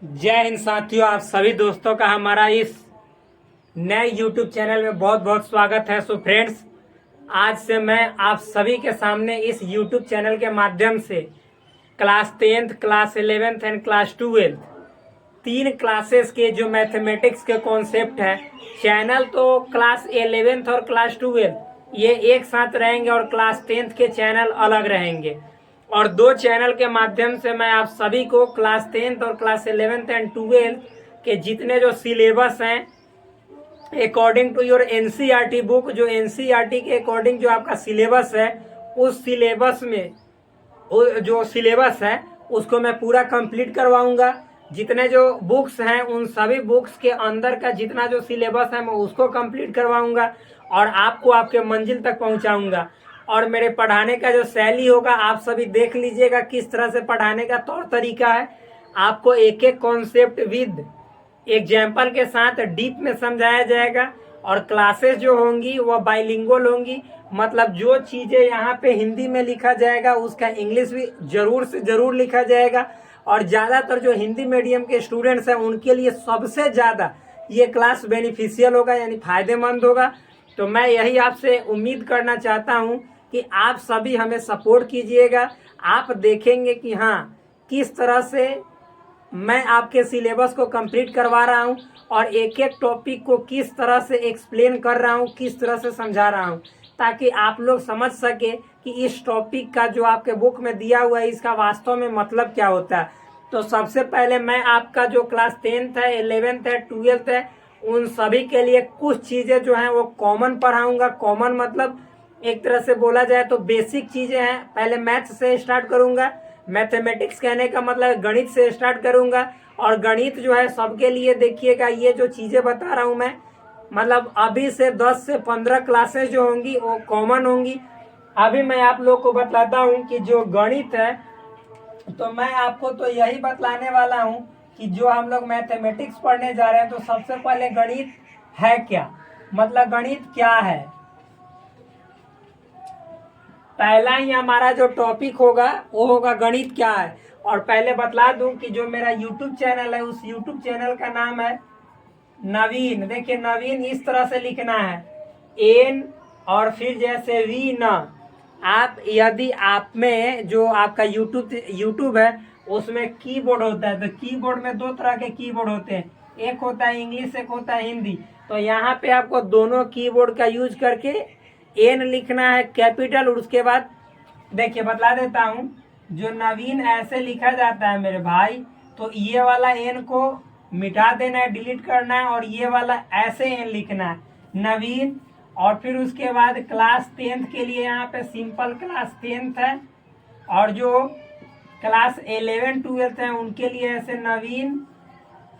जय हिंद साथियों, आप सभी दोस्तों का हमारा इस नए YouTube चैनल में बहुत बहुत स्वागत है। सो फ्रेंड्स, आज से मैं आप सभी के सामने इस YouTube चैनल के माध्यम से class 10th, class 11th and class 12 तीन क्लासेस के जो मैथमेटिक्स के कॉन्सेप्ट है, चैनल तो क्लास 11th और क्लास 12 ये एक साथ रहेंगे और क्लास 10th के चैनल अलग रहेंगे। और दो चैनल के माध्यम से मैं आप सभी को क्लास 10th और क्लास 11th एंड 12th के जितने जो सिलेबस हैं according to your NCERT book, जो एनसीईआरटी के अकॉर्डिंग जो आपका सिलेबस है, उस सिलेबस में जो सिलेबस है उसको मैं पूरा कंप्लीट करवाऊंगा। जितने जो बुक्स हैं उन सभी बुक्स के अंदर का जितना जो सिलेबस है मैं उसको कंप्लीट करवाऊंगा और आपको आपके मंजिल तक पहुंचाऊंगा। और मेरे पढ़ाने का जो शैली होगा आप सभी देख लीजिएगा किस तरह से पढ़ाने का तौर तरीका है। आपको एक एक कॉन्सेप्ट विद एग्जाम्पल के साथ डीप में समझाया जाएगा और क्लासेस जो होंगी वह बाइलिंगुअल होंगी, मतलब जो चीज़ें यहाँ पे हिंदी में लिखा जाएगा उसका इंग्लिश भी जरूर से जरूर लिखा जाएगा। और ज़्यादातर जो हिंदी मीडियम के स्टूडेंट्स हैं उनके लिए सबसे ज़्यादा ये क्लास बेनिफिशियल होगा, यानी फ़ायदेमंद होगा। तो मैं यही आपसे उम्मीद करना चाहता हूँ कि आप सभी हमें सपोर्ट कीजिएगा। आप देखेंगे कि हाँ किस तरह से मैं आपके सिलेबस को कंप्लीट करवा रहा हूँ और एक एक टॉपिक को किस तरह से एक्सप्लेन कर रहा हूँ, किस तरह से समझा रहा हूँ, ताकि आप लोग समझ सके कि इस टॉपिक का जो आपके बुक में दिया हुआ है इसका वास्तव में मतलब क्या होता है। तो सबसे पहले मैं आपका जो क्लास 10th है, 11th है, 12th है, उन सभी के लिए कुछ चीज़ें जो हैं वो कॉमन पढ़ाऊँगा। कॉमन मतलब एक तरह से बोला जाए तो बेसिक चीज़ें हैं। पहले मैथ्स से स्टार्ट करूँगा, मैथमेटिक्स कहने का मतलब गणित से स्टार्ट करूँगा। और गणित जो है सबके लिए देखिएगा, ये जो चीज़ें बता रहा हूँ मैं, मतलब अभी से 10 से 15 क्लासेस जो होंगी वो कॉमन होंगी। अभी मैं आप लोग को बताता हूँ कि जो गणित है, तो मैं आपको तो यही बतलाने वाला हूँ कि जो हम लोग मैथमेटिक्स पढ़ने जा रहे हैं तो सबसे पहले गणित है क्या, मतलब गणित क्या है। पहला ही हमारा जो टॉपिक होगा वो होगा गणित क्या है। और पहले बतला दूं कि जो मेरा YouTube चैनल है उस YouTube चैनल का नाम है नवीन। देखिए नवीन इस तरह से लिखना है, एन और फिर जैसे वी न। आप यदि आप में जो आपका यूट्यूब है उसमें कीबोर्ड होता है, तो कीबोर्ड में दो तरह के कीबोर्ड होते हैं, एक होता है इंग्लिश, एक होता है हिंदी। तो यहाँ पे आपको दोनों कीबोर्ड का यूज करके एन लिखना है कैपिटल, और उसके बाद देखिए बतला देता हूँ, जो नवीन ऐसे लिखा जाता है मेरे भाई, तो ये वाला एन को मिटा देना है, डिलीट करना है, और ये वाला ऐसे एन लिखना है नवीन। और फिर उसके बाद क्लास 10th के लिए यहाँ पे सिंपल क्लास 10th है, और जो क्लास 11 12th है उनके लिए ऐसे नवीन,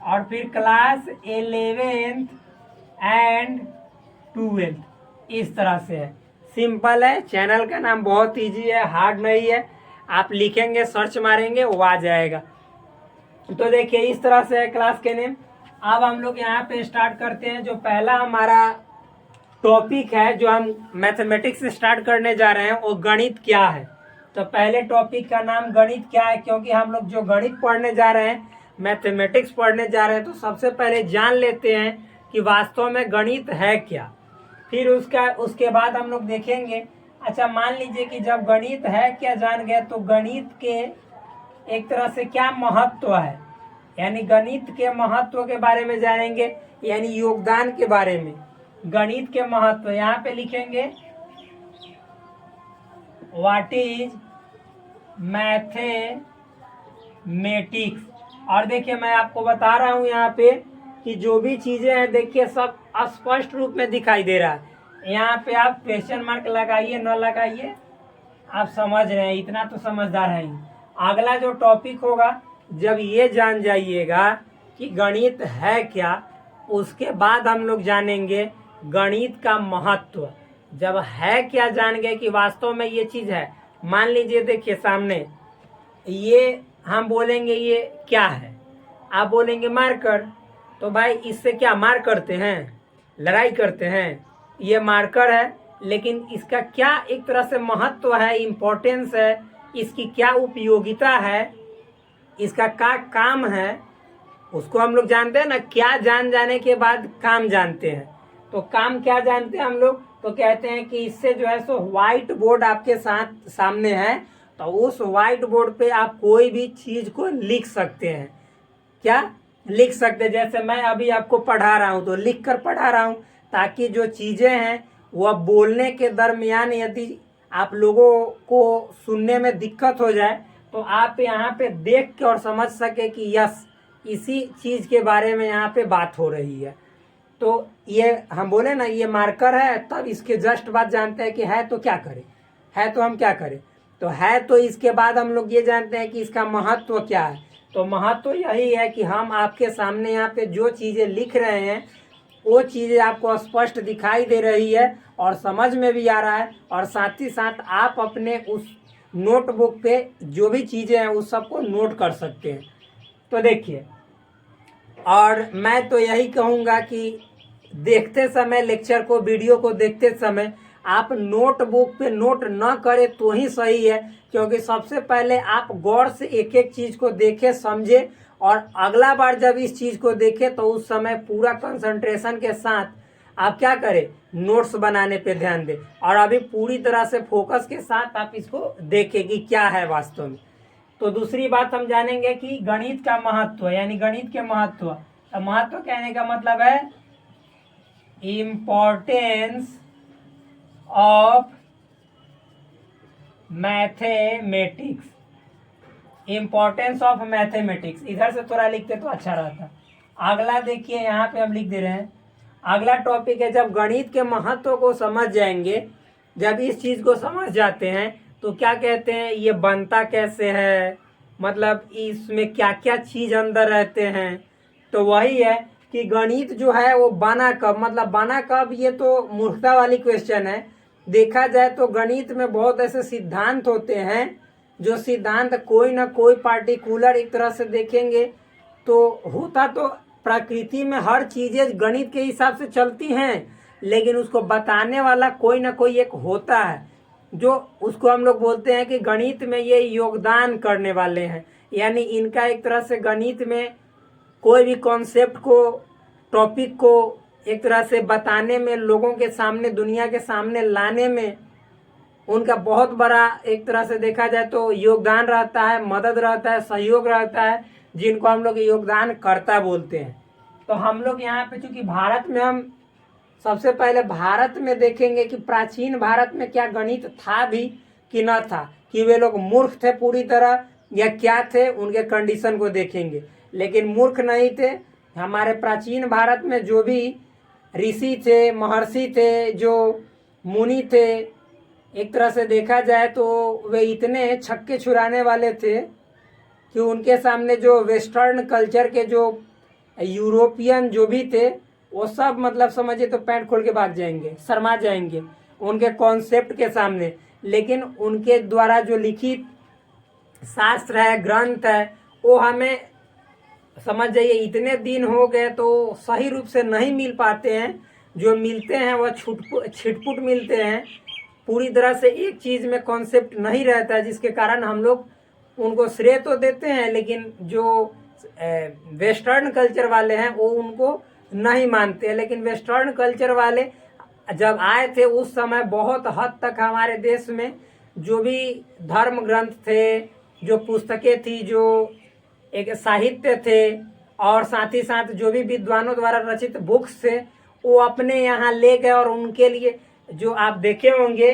और फिर क्लास 11th एंड 12th इस तरह से है। सिंपल है, चैनल का नाम बहुत इजी है, हार्ड नहीं है। आप लिखेंगे, सर्च मारेंगे, वो आ जाएगा। तो देखिए इस तरह से है क्लास के नेम। अब हम लोग यहाँ पे स्टार्ट करते हैं। जो पहला हमारा टॉपिक है जो हम मैथमेटिक्स से स्टार्ट करने जा रहे हैं वो गणित क्या है। तो पहले टॉपिक का नाम गणित क्या है, क्योंकि हम लोग जो गणित पढ़ने जा रहे हैं, मैथमेटिक्स पढ़ने जा रहे हैं, तो सबसे पहले जान लेते हैं कि वास्तव में गणित है क्या। फिर उसके बाद हम लोग देखेंगे। अच्छा मान लीजिए कि जब गणित है क्या जान गए, तो गणित के एक तरह से क्या महत्व है, यानी गणित के महत्व के बारे में जानेंगे, यानी योगदान के बारे में। गणित के महत्व यहाँ पे लिखेंगे, व्हाट इज मैथमेटिक्स। और देखिए मैं आपको बता रहा हूँ यहाँ पे कि जो भी चीजें हैं देखिए सब स्पष्ट रूप में दिखाई दे रहा है। यहाँ पे आप क्वेश्चन मार्क लगाइए न लगाइए, आप समझ रहे हैं, इतना तो समझदार है ही। अगला जो टॉपिक होगा, जब ये जान जाइएगा कि गणित है क्या, उसके बाद हम लोग जानेंगे गणित का महत्व। जब है क्या जान गए कि वास्तव में ये चीज है, मान लीजिए देखिए सामने ये हम बोलेंगे ये क्या है, आप बोलेंगे मार्कर, तो भाई इससे क्या मार करते हैं, लड़ाई करते हैं, ये मार्कर है। लेकिन इसका क्या एक तरह से महत्व है, इम्पोर्टेंस है, इसकी क्या उपयोगिता है, इसका क्या काम है, उसको हम लोग जानते हैं ना, क्या जान जाने के बाद काम जानते हैं। तो काम क्या जानते हैं हम लोग, तो कहते हैं कि इससे जो है सो व्हाइट बोर्ड आपके साथ सामने है, तो उस व्हाइट बोर्ड पे आप कोई भी चीज को लिख सकते हैं। क्या लिख सकते हैं? जैसे मैं अभी आपको पढ़ा रहा हूँ तो लिख कर पढ़ा रहा हूँ, ताकि जो चीजें हैं वह बोलने के दरमियान यदि आप लोगों को सुनने में दिक्कत हो जाए तो आप यहाँ पे देख के और समझ सके कि यस, इसी चीज के बारे में यहाँ पे बात हो रही है। तो ये हम बोले ना, ये मार्कर है, तब इसके जस्ट बाद जानते हैं कि है तो क्या करें, है तो हम क्या करें। तो है तो इसके बाद हम लोग ये जानते हैं कि इसका महत्व क्या है। तो महत्व यही है कि हम आपके सामने यहाँ पे जो चीजें लिख रहे हैं वो चीजें आपको स्पष्ट दिखाई दे रही है और समझ में भी आ रहा है, और साथ ही साथ आप अपने उस नोटबुक पे जो भी चीजें हैं उस सबको नोट कर सकते हैं। तो देखिए, और मैं तो यही कहूँगा कि देखते समय लेक्चर को, वीडियो को देखते समय आप नोटबुक पे नोट न करें तो ही सही है, क्योंकि सबसे पहले आप गौर से एक एक चीज को देखें, समझे, और अगला बार जब इस चीज को देखें तो उस समय पूरा कंसंट्रेशन के साथ आप क्या करें, नोट्स बनाने पे ध्यान दें, और अभी पूरी तरह से फोकस के साथ आप इसको देखें कि क्या है वास्तव में। तो दूसरी बात हम जानेंगे कि गणित का महत्व, यानी गणित के महत्व। महत्व कहने का मतलब है importance of mathematics. Importance of mathematics इधर से थोड़ा लिखते तो अच्छा रहता। अगला देखिए, यहाँ पे हम लिख दे रहे हैं, अगला टॉपिक है, जब गणित के महत्व को समझ जाएंगे, जब इस चीज को समझ जाते हैं तो क्या कहते हैं, ये बनता कैसे है, मतलब इसमें क्या क्या चीज अंदर रहते हैं। तो वही है कि गणित जो है वो बना कब, मतलब बना कब, ये तो मूर्खता वाली क्वेश्चन है। देखा जाए तो गणित में बहुत ऐसे सिद्धांत होते हैं, जो सिद्धांत कोई ना कोई पार्टिकुलर एक तरह से देखेंगे तो होता तो प्रकृति में हर चीजें गणित के हिसाब से चलती हैं, लेकिन उसको बताने वाला कोई ना कोई एक होता है, जो उसको हम लोग बोलते हैं कि गणित में ये योगदान करने वाले हैं। यानी इनका एक तरह से गणित में कोई भी कॉन्सेप्ट को, टॉपिक को एक तरह से बताने में, लोगों के सामने, दुनिया के सामने लाने में उनका बहुत बड़ा एक तरह से देखा जाए तो योगदान रहता है, मदद रहता है, सहयोग रहता है, जिनको हम लोग योगदान कर्ता बोलते हैं। तो हम लोग यहाँ पे चूंकि भारत में, हम सबसे पहले भारत में देखेंगे कि प्राचीन भारत में क्या गणित था भी कि न था, कि वे लोग मूर्ख थे पूरी तरह या क्या थे, उनके कंडीशन को देखेंगे। लेकिन मूर्ख नहीं थे। हमारे प्राचीन भारत में जो भी ऋषि थे, महर्षि थे, जो मुनि थे, एक तरह से देखा जाए तो वे इतने छक्के छुड़ाने वाले थे कि उनके सामने जो वेस्टर्न कल्चर के जो यूरोपियन जो भी थे वो सब, मतलब समझिए तो पैंट खोल के भाग जाएंगे, शर्मा जाएंगे उनके कॉन्सेप्ट के सामने। लेकिन उनके द्वारा जो लिखित शास्त्र है, ग्रंथ है, वो हमें समझ जाइए इतने दिन हो गए तो सही रूप से नहीं मिल पाते हैं। जो मिलते हैं वह छिटपुट मिलते हैं, पूरी तरह से एक चीज में कॉन्सेप्ट नहीं रहता है, जिसके कारण हम लोग उनको श्रेय तो देते हैं, लेकिन जो वेस्टर्न कल्चर वाले हैं वो उनको नहीं मानते हैं। लेकिन वेस्टर्न कल्चर वाले जब आए थे उस समय बहुत हद तक हमारे देश में जो भी धर्म ग्रंथ थे, जो पुस्तकें थी, जो एक साहित्य थे, और साथ ही साथ जो भी विद्वानों द्वारा रचित बुक्स थे वो अपने यहाँ ले गए। और उनके लिए जो आप देखे होंगे,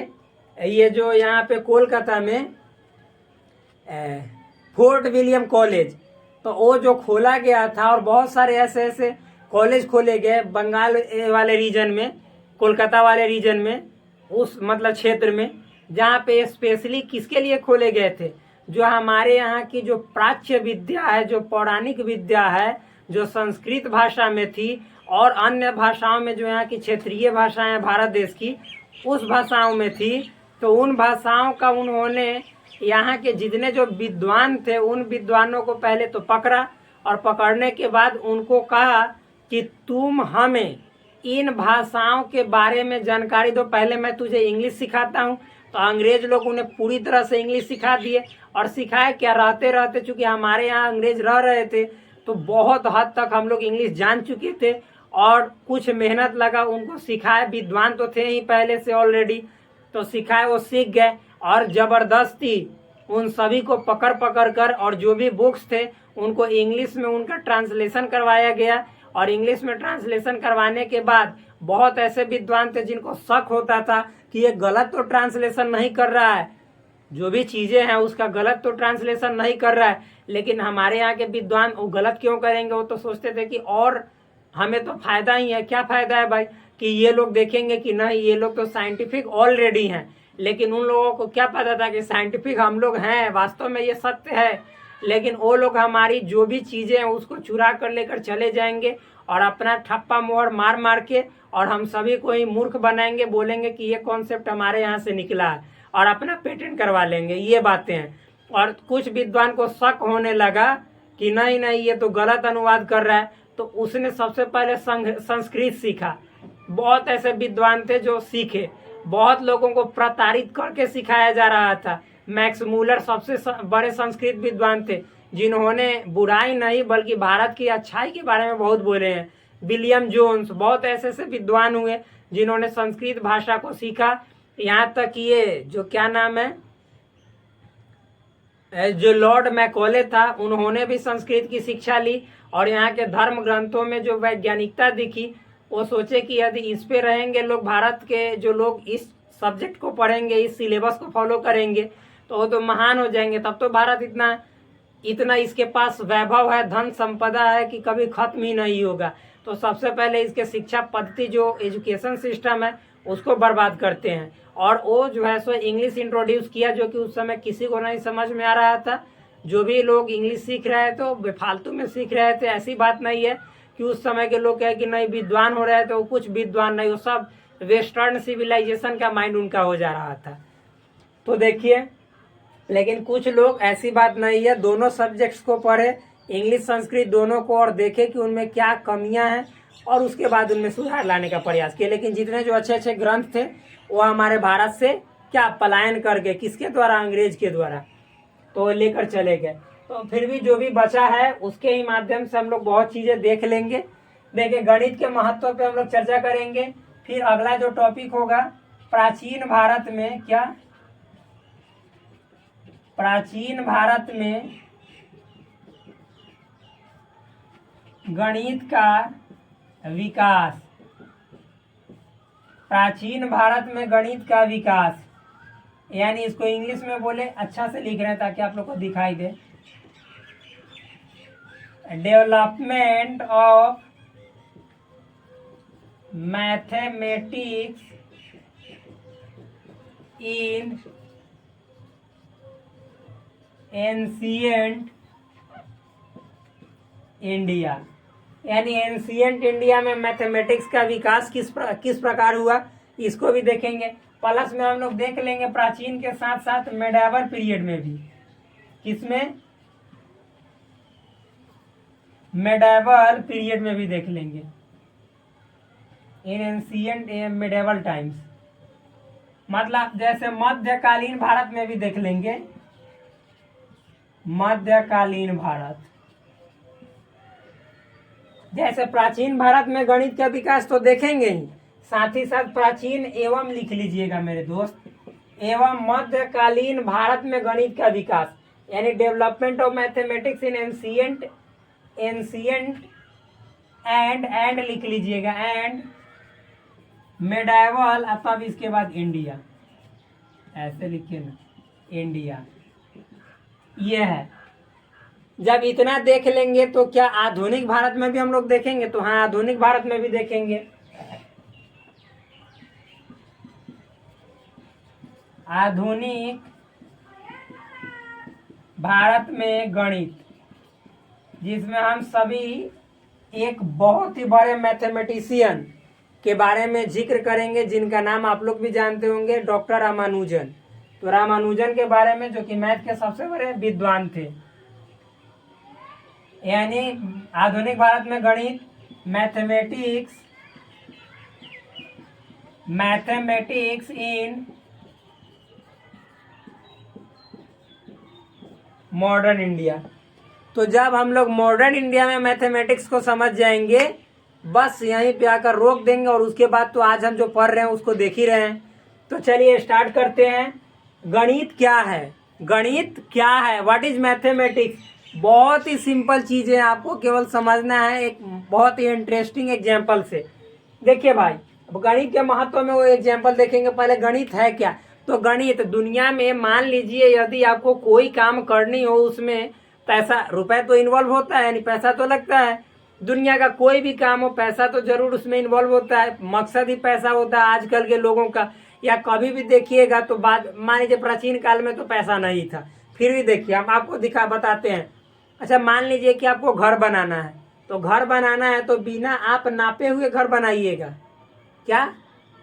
ये जो यहाँ पे कोलकाता में फोर्ट विलियम कॉलेज, तो वो जो खोला गया था, और बहुत सारे ऐसे ऐसे कॉलेज खोले गए बंगाल वाले रीजन में, कोलकाता वाले रीजन में, उस मतलब क्षेत्र में, जहाँ पे स्पेशली किसके लिए खोले गए थे, जो हमारे यहाँ की जो प्राच्य विद्या है, जो पौराणिक विद्या है, जो संस्कृत भाषा में थी और अन्य भाषाओं में, जो यहाँ की क्षेत्रीय भाषाएं हैं भारत देश की, उस भाषाओं में थी। तो उन भाषाओं का उन्होंने यहाँ के जितने जो विद्वान थे उन विद्वानों को पहले तो पकड़ा, और पकड़ने के बाद उनको कहा कि तुम हमें इन भाषाओं के बारे में जानकारी दो, पहले मैं तुझे इंग्लिश सिखाता हूँ। तो अंग्रेज लोग उन्हें पूरी तरह से इंग्लिश सिखा दिए, और सिखाए क्या, रहते रहते चूंकि हमारे यहाँ अंग्रेज रह रहे थे तो बहुत हद तक हम लोग इंग्लिश जान चुके थे और कुछ मेहनत लगा उनको सिखाए। विद्वान तो थे ही पहले से ऑलरेडी, तो सिखाए, वो सीख गए और जबरदस्ती उन सभी को पकड़ पकड़ कर और जो भी बुक्स थे उनको इंग्लिश में उनका ट्रांसलेशन करवाया गया। और इंग्लिश में ट्रांसलेशन करवाने के बाद बहुत ऐसे विद्वान थे जिनको शक होता था कि ये गलत तो ट्रांसलेशन नहीं कर रहा है, जो भी चीजें हैं उसका गलत तो ट्रांसलेशन नहीं कर रहा है। लेकिन हमारे यहाँ के विद्वान वो गलत क्यों करेंगे, वो तो सोचते थे कि और हमें तो फायदा ही है। क्या फायदा है भाई, कि ये लोग देखेंगे कि नहीं ये लोग तो साइंटिफिक ऑलरेडी हैं। लेकिन उन लोगों को क्या पता था कि साइंटिफिक हम लोग हैं, वास्तव में ये सत्य है। लेकिन वो लोग हमारी जो भी चीजें हैं उसको चुरा कर लेकर चले जाएंगे और अपना ठप्पा मोहर मार मार के और हम सभी को ही मूर्ख बनाएंगे, बोलेंगे कि ये कॉन्सेप्ट हमारे यहाँ से निकला है और अपना पेटेंट करवा लेंगे। ये बातें हैं। और कुछ विद्वान को शक होने लगा कि नहीं नहीं ये तो गलत अनुवाद कर रहा है, तो उसने सबसे पहले संस्कृत सीखा। बहुत ऐसे विद्वान थे जो सीखे, बहुत लोगों को प्रताड़ित करके सिखाया जा रहा था। मैक्स मूलर सबसे बड़े संस्कृत विद्वान थे जिन्होंने बुराई नहीं बल्कि भारत की अच्छाई के बारे में बहुत बोले हैं। विलियम जोन्स, बहुत ऐसे ऐसे विद्वान हुए जिन्होंने संस्कृत भाषा को सीखा। यहाँ तक ये जो क्या नाम है, जो लॉर्ड मैकॉले था, उन्होंने भी संस्कृत की शिक्षा ली और यहाँ के धर्म ग्रंथों में जो वैज्ञानिकता दिखी, वो सोचे कि यदि इस पे रहेंगे लोग, भारत के जो लोग इस सब्जेक्ट को पढ़ेंगे, इस सिलेबस को फॉलो करेंगे, तो वो तो महान हो जाएंगे। तब तो भारत इतना इतना इसके पास वैभव है, धन संपदा है कि कभी खत्म ही नहीं होगा। तो सबसे पहले इसके शिक्षा पद्धति जो एजुकेशन सिस्टम है उसको बर्बाद करते हैं। और वो जो है सो इंग्लिश इंट्रोड्यूस किया, जो कि उस समय किसी को नहीं समझ में आ रहा था। जो भी लोग इंग्लिश सीख रहे थे तो बेफालतू में सीख रहे थे। ऐसी बात नहीं है कि उस समय के लोग कहे कि नहीं विद्वान हो रहे थे, वो कुछ विद्वान नहीं, वो सब वेस्टर्न सिविलाइजेशन का माइंड उनका हो जा रहा था। तो देखिए, लेकिन कुछ लोग, ऐसी बात नहीं है, दोनों सब्जेक्ट्स को पढ़े, इंग्लिश संस्कृत दोनों को, और देखे कि उनमें क्या कमियां हैं और उसके बाद उनमें सुधार लाने का प्रयास किया। लेकिन जितने जो अच्छे अच्छे ग्रंथ थे वो हमारे भारत से क्या पलायन करके, किसके द्वारा, अंग्रेज के द्वारा, तो लेकर चले गए। तो फिर भी जो भी बचा है उसके ही माध्यम से हम लोग बहुत चीजें देख लेंगे। देखिए, गणित के महत्व पे हम लोग चर्चा करेंगे। फिर अगला जो टॉपिक होगा, प्राचीन भारत में क्या, प्राचीन भारत में गणित का विकास, प्राचीन भारत में गणित का विकास, यानी इसको इंग्लिश में बोले, अच्छा से लिख रहे हैं ताकि आप लोग को दिखाई दे, development of mathematics in ancient India. यानी एंशिएंट इंडिया में मैथमेटिक्स का विकास किस प्रकार हुआ, इसको भी देखेंगे। प्लस में हम लोग देख लेंगे प्राचीन के साथ साथ मेडावल पीरियड में भी, किसमें, मेडावल पीरियड में भी देख लेंगे, इन एंशिएंट मेडावल टाइम्स, मतलब जैसे मध्यकालीन भारत में भी देख लेंगे, मध्यकालीन भारत। जैसे प्राचीन भारत में गणित का विकास तो देखेंगे ही, साथ ही साथ प्राचीन एवं लिख लीजिएगा मेरे दोस्त, एवं मध्यकालीन भारत में गणित का विकास, यानी development of mathematics in ancient and लिख लीजिएगा, एंड मेडाइवल, अब इसके बाद इंडिया, ऐसे लिखिए ना, इंडिया। ये है। जब इतना देख लेंगे तो क्या आधुनिक भारत में भी हम लोग देखेंगे, तो हाँ, आधुनिक भारत में भी देखेंगे। आधुनिक भारत में गणित, जिसमें हम सभी एक बहुत ही बड़े मैथमेटिशियन के बारे में जिक्र करेंगे, जिनका नाम आप लोग भी जानते होंगे, डॉक्टर रामानुजन। तो रामानुजन के बारे में, जो कि मैथ के सबसे बड़े विद्वान थे। यानी आधुनिक भारत में गणित, मैथमेटिक्स इन मॉडर्न इंडिया। तो जब हम लोग मॉडर्न इंडिया में मैथमेटिक्स को समझ जाएंगे, बस यहीं पे आकर रोक देंगे। और उसके बाद तो आज हम जो पढ़ रहे हैं उसको देख ही रहे हैं। तो चलिए स्टार्ट करते हैं। गणित क्या है? गणित क्या है? What is mathematics? बहुत ही सिंपल चीज़ है, आपको केवल समझना है एक बहुत ही इंटरेस्टिंग एग्जाम्पल से। देखिए भाई, अब गणित के महत्व में वो एग्जाम्पल देखेंगे। पहले गणित है क्या? तो गणित दुनिया में, मान लीजिए यदि आपको कोई काम करनी हो, उसमें पैसा रुपए तो इन्वॉल्व होता है, यानी पैसा तो लगता है। दुनिया का कोई भी काम हो, पैसा तो जरूर उसमें इन्वॉल्व होता है। मकसद ही पैसा होता है आजकल के लोगों का। या कभी भी देखिएगा तो बात, मान लीजिए प्राचीन काल में तो पैसा नहीं था, फिर भी देखिए हम आपको बताते हैं। अच्छा, मान लीजिए कि आपको घर बनाना है, तो घर बनाना है तो बिना आप नापे हुए घर बनाइएगा क्या?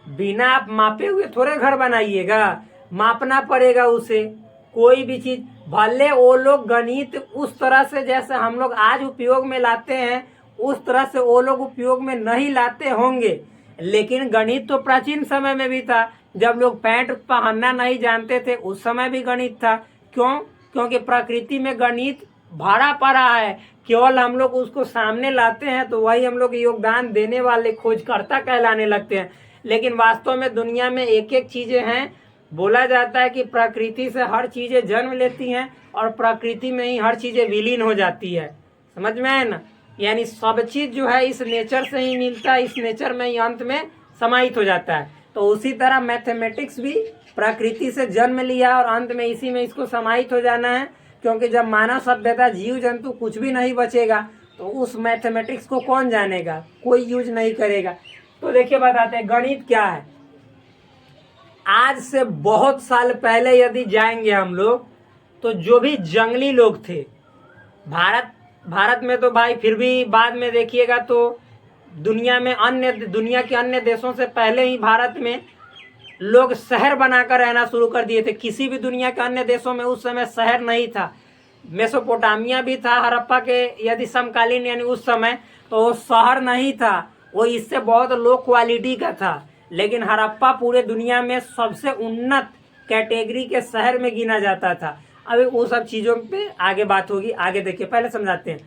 बिना आप मापे हुए थोड़े घर बनाइएगा, मापना पड़ेगा उसे। कोई भी चीज, भले वो लोग गणित उस तरह से जैसे हम लोग आज उपयोग में लाते हैं उस तरह से वो लोग उपयोग में नहीं लाते होंगे, लेकिन गणित तो प्राचीन समय में भी था। जब लोग पैंट पहनना नहीं जानते थे उस समय भी गणित था। क्यों? क्योंकि प्रकृति में गणित भरा पड़ा है, केवल हम लोग उसको सामने लाते हैं तो वही हम लोग योगदान देने वाले खोजकर्ता कहलाने लगते हैं। लेकिन वास्तव में दुनिया में एक एक चीजें हैं। बोला जाता है कि प्रकृति से हर चीजें जन्म लेती हैं और प्रकृति में ही हर चीजें विलीन हो जाती है। समझ में आए ना? यानी सब चीज जो है इस नेचर से ही मिलता है, इस नेचर में ही अंत में समाहित हो जाता है। तो उसी तरह मैथमेटिक्स भी प्रकृति से जन्म लिया और अंत में इसी में इसको समाहित हो जाना है। क्योंकि जब मानव सभ्यता, जीव जंतु कुछ भी नहीं बचेगा तो उस मैथमेटिक्स को कौन जानेगा? कोई यूज नहीं करेगा। तो देखिए बताते हैं गणित क्या है। आज से बहुत साल पहले यदि जाएंगे हम लोग, तो जो भी जंगली लोग थे, भारत में तो भाई फिर भी बाद में देखिएगा तो दुनिया के अन्य देशों से पहले ही भारत में लोग शहर बनाकर रहना शुरू कर दिए थे। किसी भी दुनिया के अन्य देशों में उस समय शहर नहीं था। मेसोपोटामिया भी था हड़प्पा के यदि समकालीन, यानी उस समय तो वो शहर नहीं था, वो इससे बहुत लो क्वालिटी का था। लेकिन हड़प्पा पूरे दुनिया में सबसे उन्नत कैटेगरी के शहर में गिना जाता था। अभी वो सब चीज़ों पे आगे बात होगी, आगे देखिए, पहले समझाते हैं।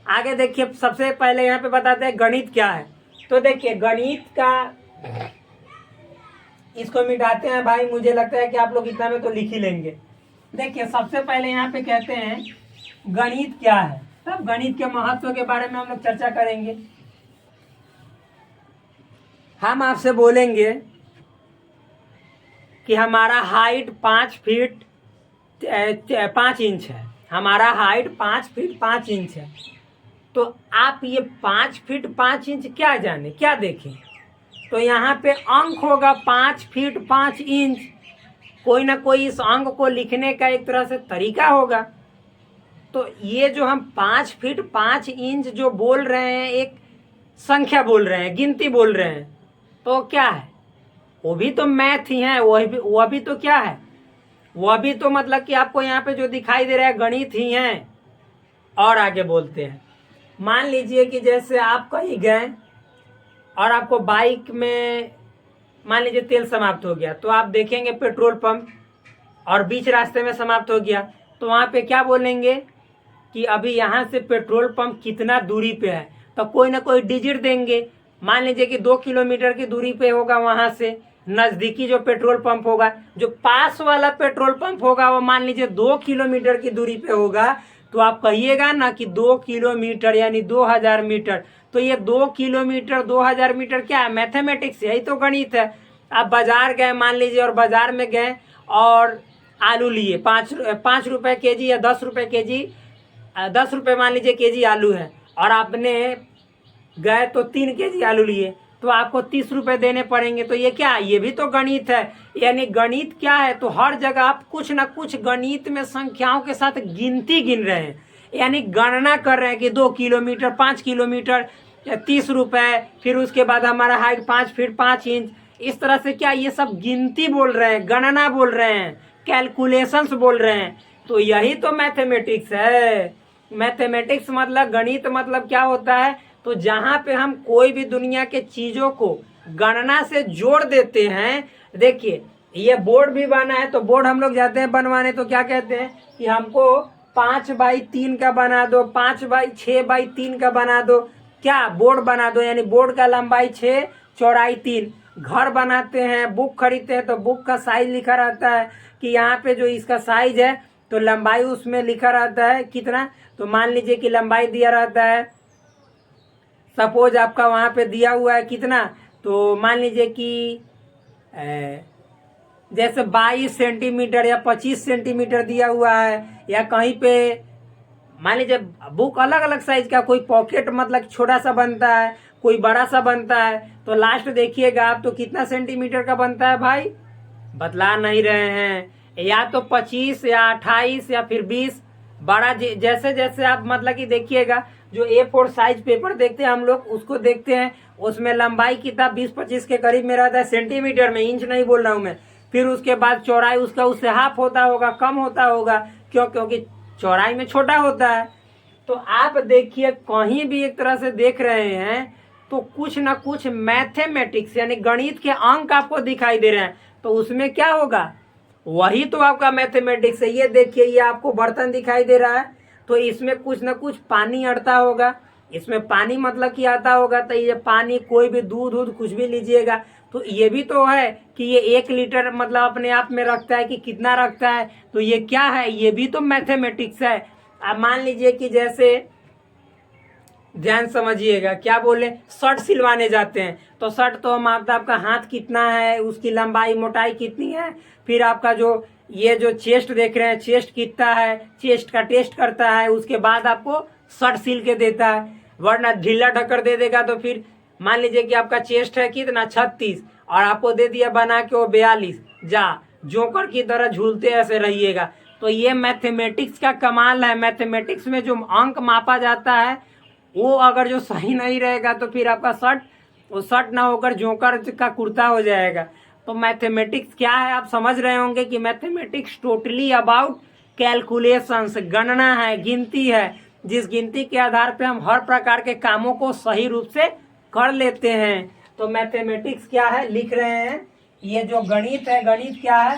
आगे देखिए, सबसे पहले यहाँ पे बताते हैं गणित क्या है। तो देखिए गणित का, इसको मिटाते हैं भाई, मुझे लगता है कि आप लोग इतना में तो लिख ही लेंगे। देखिए सबसे पहले यहाँ पे कहते हैं गणित क्या है, तब गणित के महत्व के बारे में हम लोग चर्चा करेंगे। हम आपसे बोलेंगे कि हमारा हाइट 5 फीट 5 इंच है। हमारा हाइट 5 फीट 5 इंच है। तो आप ये 5 फीट 5 इंच क्या जाने, क्या देखें? तो यहाँ पे अंक होगा 5 फीट 5 इंच। कोई ना कोई इस अंक को लिखने का एक तरह से तरीका होगा। तो ये जो हम 5 फीट 5 इंच जो बोल रहे हैं, एक संख्या बोल रहे हैं, गिनती बोल रहे हैं, तो क्या है? वो भी तो मैथ ही है। वह भी तो क्या है? वह भी तो मतलब कि आपको यहाँ पे जो दिखाई दे रहा है गणित ही है। और आगे बोलते हैं, मान लीजिए कि जैसे आप कहीं गए और आपको बाइक में मान लीजिए तेल समाप्त हो गया, तो आप देखेंगे पेट्रोल पंप और बीच रास्ते में समाप्त हो गया, तो वहाँ पे क्या बोलेंगे कि अभी यहाँ से पेट्रोल पंप कितना दूरी पे है? तो कोई ना कोई डिजिट देंगे। मान लीजिए कि 2 किलोमीटर की दूरी पे होगा, वहाँ से नज़दीकी जो पेट्रोल पंप होगा। जो पास वाला पेट्रोल पंप होगा वो मान लीजिए 2 किलोमीटर की दूरी पे होगा। तो आप कहिएगा ना कि 2 किलोमीटर यानी 2000 मीटर। तो ये 2 किलोमीटर 2000 मीटर क्या है? मैथमेटिक्स, यही तो गणित है। आप बाजार गए मान लीजिए, और बाजार में गए और आलू लिए 5 रुपये के जी या 10 रुपये के जी, 10 रुपये मान लीजिए के जी आलू है, और आपने गए तो 3 के जी आलू लिए, तो आपको 30 रुपये देने पड़ेंगे। तो ये क्या है? ये भी तो गणित है। यानी गणित क्या है? तो हर जगह आप कुछ ना कुछ गणित में संख्याओं के साथ गिनती गिन रहे हैं, यानी गणना कर रहे हैं कि 2 किलोमीटर 5 किलोमीटर 30 रुपये, फिर उसके बाद हमारा हाइट 5 फीट 5 इंच। इस तरह से क्या, ये सब गिनती बोल रहे हैं, गणना बोल रहे हैं, कैलकुलेशंस बोल रहे हैं। तो यही तो मैथमेटिक्स है। मैथमेटिक्स मतलब, गणित मतलब क्या होता है? तो जहाँ पे हम कोई भी दुनिया के चीज़ों को गणना से जोड़ देते हैं। देखिए ये बोर्ड भी बना है, तो बोर्ड हम लोग जाते हैं बनवाने, तो क्या कहते हैं कि हमको 5x3 का बना दो, 5x6x3 का बना दो, क्या बोर्ड बना दो, यानी बोर्ड का लंबाई 6 चौड़ाई 3। घर बनाते हैं, बुक खरीदते हैं तो बुक का साइज लिखा रहता है कि यहाँ पे जो इसका साइज है तो लंबाई उसमें लिखा रहता है कितना। तो मान लीजिए कि लंबाई दिया रहता है, सपोज आपका वहाँ पे दिया हुआ है कितना, तो मान लीजिए कि जैसे 22 सेंटीमीटर या 25 सेंटीमीटर दिया हुआ है, या कहीं पे मान लीजिए बुक अलग अलग साइज का, कोई पॉकेट मतलब छोटा सा बनता है, कोई बड़ा सा बनता है, तो लास्ट देखिएगा आप तो कितना सेंटीमीटर का बनता है भाई, बतला नहीं रहे हैं, या तो 25 या 28 या फिर 20। बड़ा जैसे जैसे आप मतलब कि देखिएगा, जो A4 साइज पेपर देखते हैं हम लोग उसको देखते हैं, उसमें लंबाई कितना 20-25 के करीब में रहता है, सेंटीमीटर में, इंच नहीं बोल रहा हूँ मैं। फिर उसके बाद चौड़ाई उसका उससे हाफ होता होगा, कम होता होगा, क्यों? क्योंकि चौड़ाई में छोटा होता है। तो आप देखिए कहीं भी एक तरह से देख रहे हैं तो कुछ ना कुछ मैथमेटिक्स यानी गणित के अंक आपको दिखाई दे रहे हैं, तो उसमें क्या होगा, वही तो आपका मैथमेटिक्स है। ये देखिए, ये आपको बर्तन दिखाई दे रहा है, तो इसमें कुछ ना कुछ पानी अड़ता होगा, इसमें पानी मतलब कि आता होगा, तो ये पानी कोई भी दूध कुछ भी लीजिएगा तो ये भी तो है कि ये 1 लीटर मतलब अपने आप में रखता है कि कितना रखता है, तो ये क्या है, ये भी तो मैथमेटिक्स है। अब मान लीजिए कि जैसे ध्यान समझिएगा, क्या बोले, शर्ट सिलवाने जाते हैं तो शर्ट तो मापता आपका हाथ कितना है, उसकी लंबाई मोटाई कितनी है, फिर आपका जो ये जो चेस्ट देख रहे हैं, चेस्ट कितना है, चेस्ट का टेस्ट करता है, उसके बाद आपको शर्ट सिल के देता है। वरना ढीला ढक्कर दे देगा तो फिर मान लीजिए कि आपका चेस्ट है कितना 36 और आपको दे दिया बना के वो 42, जा जोकर की तरह झूलते ऐसे रहिएगा। तो ये मैथमेटिक्स का कमाल है। मैथमेटिक्स में जो अंक मापा जाता है वो अगर जो सही नहीं रहेगा तो फिर आपका शर्ट वो शर्ट ना होकर जोकर का कुर्ता हो जाएगा। तो मैथमेटिक्स क्या है आप समझ रहे होंगे कि मैथमेटिक्स टोटली अबाउट कैलकुलेशंस, गणना है, गिनती है, जिस गिनती के आधार पे हम हर प्रकार के कामों को सही रूप से कर लेते हैं। तो मैथमेटिक्स क्या है लिख रहे हैं, ये जो गणित है, गणित क्या है,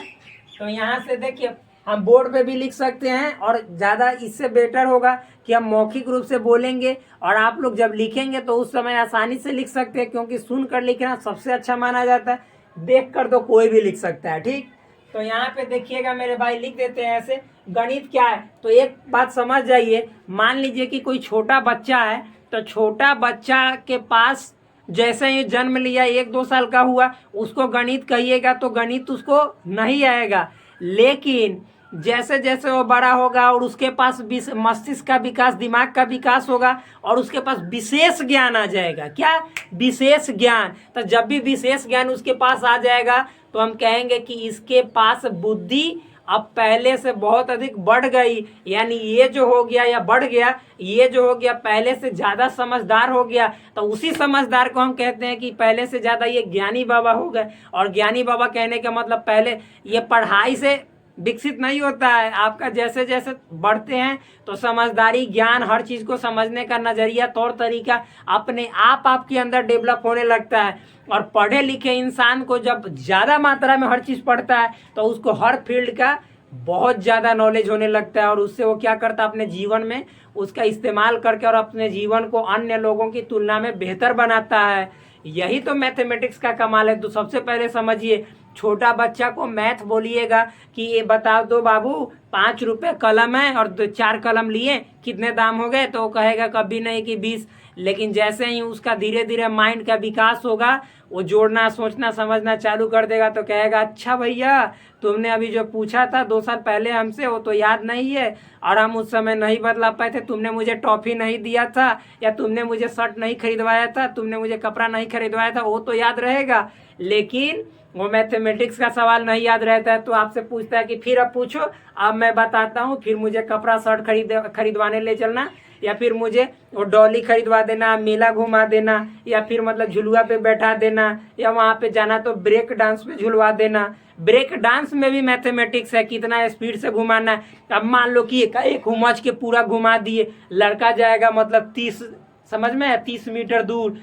तो यहाँ से देखिए हम बोर्ड पे भी लिख सकते हैं और ज़्यादा इससे बेटर होगा कि हम मौखिक रूप से बोलेंगे और आप लोग जब लिखेंगे तो उस समय आसानी से लिख सकते हैं, क्योंकि सुनकर लिखना सबसे अच्छा माना जाता है, देख कर तो कोई भी लिख सकता है। ठीक, तो यहाँ पे देखिएगा मेरे भाई, लिख देते हैं ऐसे। गणित क्या है, तो एक बात समझ जाइए, मान लीजिए कि कोई छोटा बच्चा है, तो छोटा बच्चा के पास जैसे ही जन्म लिया 1-2 साल का हुआ, उसको गणित कहिएगा तो गणित उसको नहीं आएगा। लेकिन जैसे जैसे वो बड़ा होगा और उसके पास मस्तिष्क का विकास, दिमाग का विकास होगा और उसके पास विशेष ज्ञान आ जाएगा। क्या? विशेष ज्ञान। तो जब भी विशेष ज्ञान उसके पास आ जाएगा तो हम कहेंगे कि इसके पास बुद्धि अब पहले से बहुत अधिक बढ़ गई, यानी ये जो हो गया या बढ़ गया, ये जो हो गया पहले से ज़्यादा समझदार हो गया। तो उसी समझदार को हम कहते हैं कि पहले से ज़्यादा ये ज्ञानी बाबा हो गए। और ज्ञानी बाबा कहने का मतलब पहले ये पढ़ाई से विकसित नहीं होता है, आपका जैसे जैसे बढ़ते हैं तो समझदारी, ज्ञान, हर चीज़ को समझने का नज़रिया, तौर तरीका अपने आप आपके अंदर डेवलप होने लगता है। और पढ़े लिखे इंसान को जब ज़्यादा मात्रा में हर चीज़ पढ़ता है तो उसको हर फील्ड का बहुत ज़्यादा नॉलेज होने लगता है, और उससे वो क्या करता है, अपने जीवन में उसका इस्तेमाल करके और अपने जीवन को अन्य लोगों की तुलना में बेहतर बनाता है। यही तो मैथमेटिक्स का कमाल है। तो सबसे पहले समझिए, छोटा बच्चा को मैथ बोलिएगा कि ये बता दो बाबू 5 रुपये कलम है और 4 कलम लिए कितने दाम हो गए, तो वो कहेगा कभी नहीं कि 20। लेकिन जैसे ही उसका धीरे धीरे माइंड का विकास होगा, वो जोड़ना, सोचना, समझना चालू कर देगा, तो कहेगा अच्छा भैया तुमने अभी जो पूछा था 2 साल पहले हमसे वो तो याद नहीं है, और हम उस समय नहीं बदला पाए थे, तुमने मुझे टॉफ़ी नहीं दिया था, या तुमने मुझे शर्ट नहीं खरीदवाया था, तुमने मुझे कपड़ा नहीं खरीदवाया था, वो तो याद रहेगा। लेकिन वो मैथमेटिक्स का सवाल नहीं याद रहता है, तो आपसे पूछता है कि फिर अब पूछो, अब मैं बताता हूँ, फिर मुझे कपड़ा शर्ट खरीदवाने ले चलना, या फिर मुझे वो डॉली खरीदवा देना, मेला घुमा देना, या फिर मतलब झुलुआ पे बैठा देना, या वहाँ पे जाना तो ब्रेक डांस पे झुलवा देना। ब्रेक डांस में भी मैथमेटिक्स है, कितना स्पीड से घुमाना है। अब मान लो कि एक उमच के पूरा घुमा दिए, लड़का जाएगा मतलब 30, समझ में है, 30 मीटर दूर,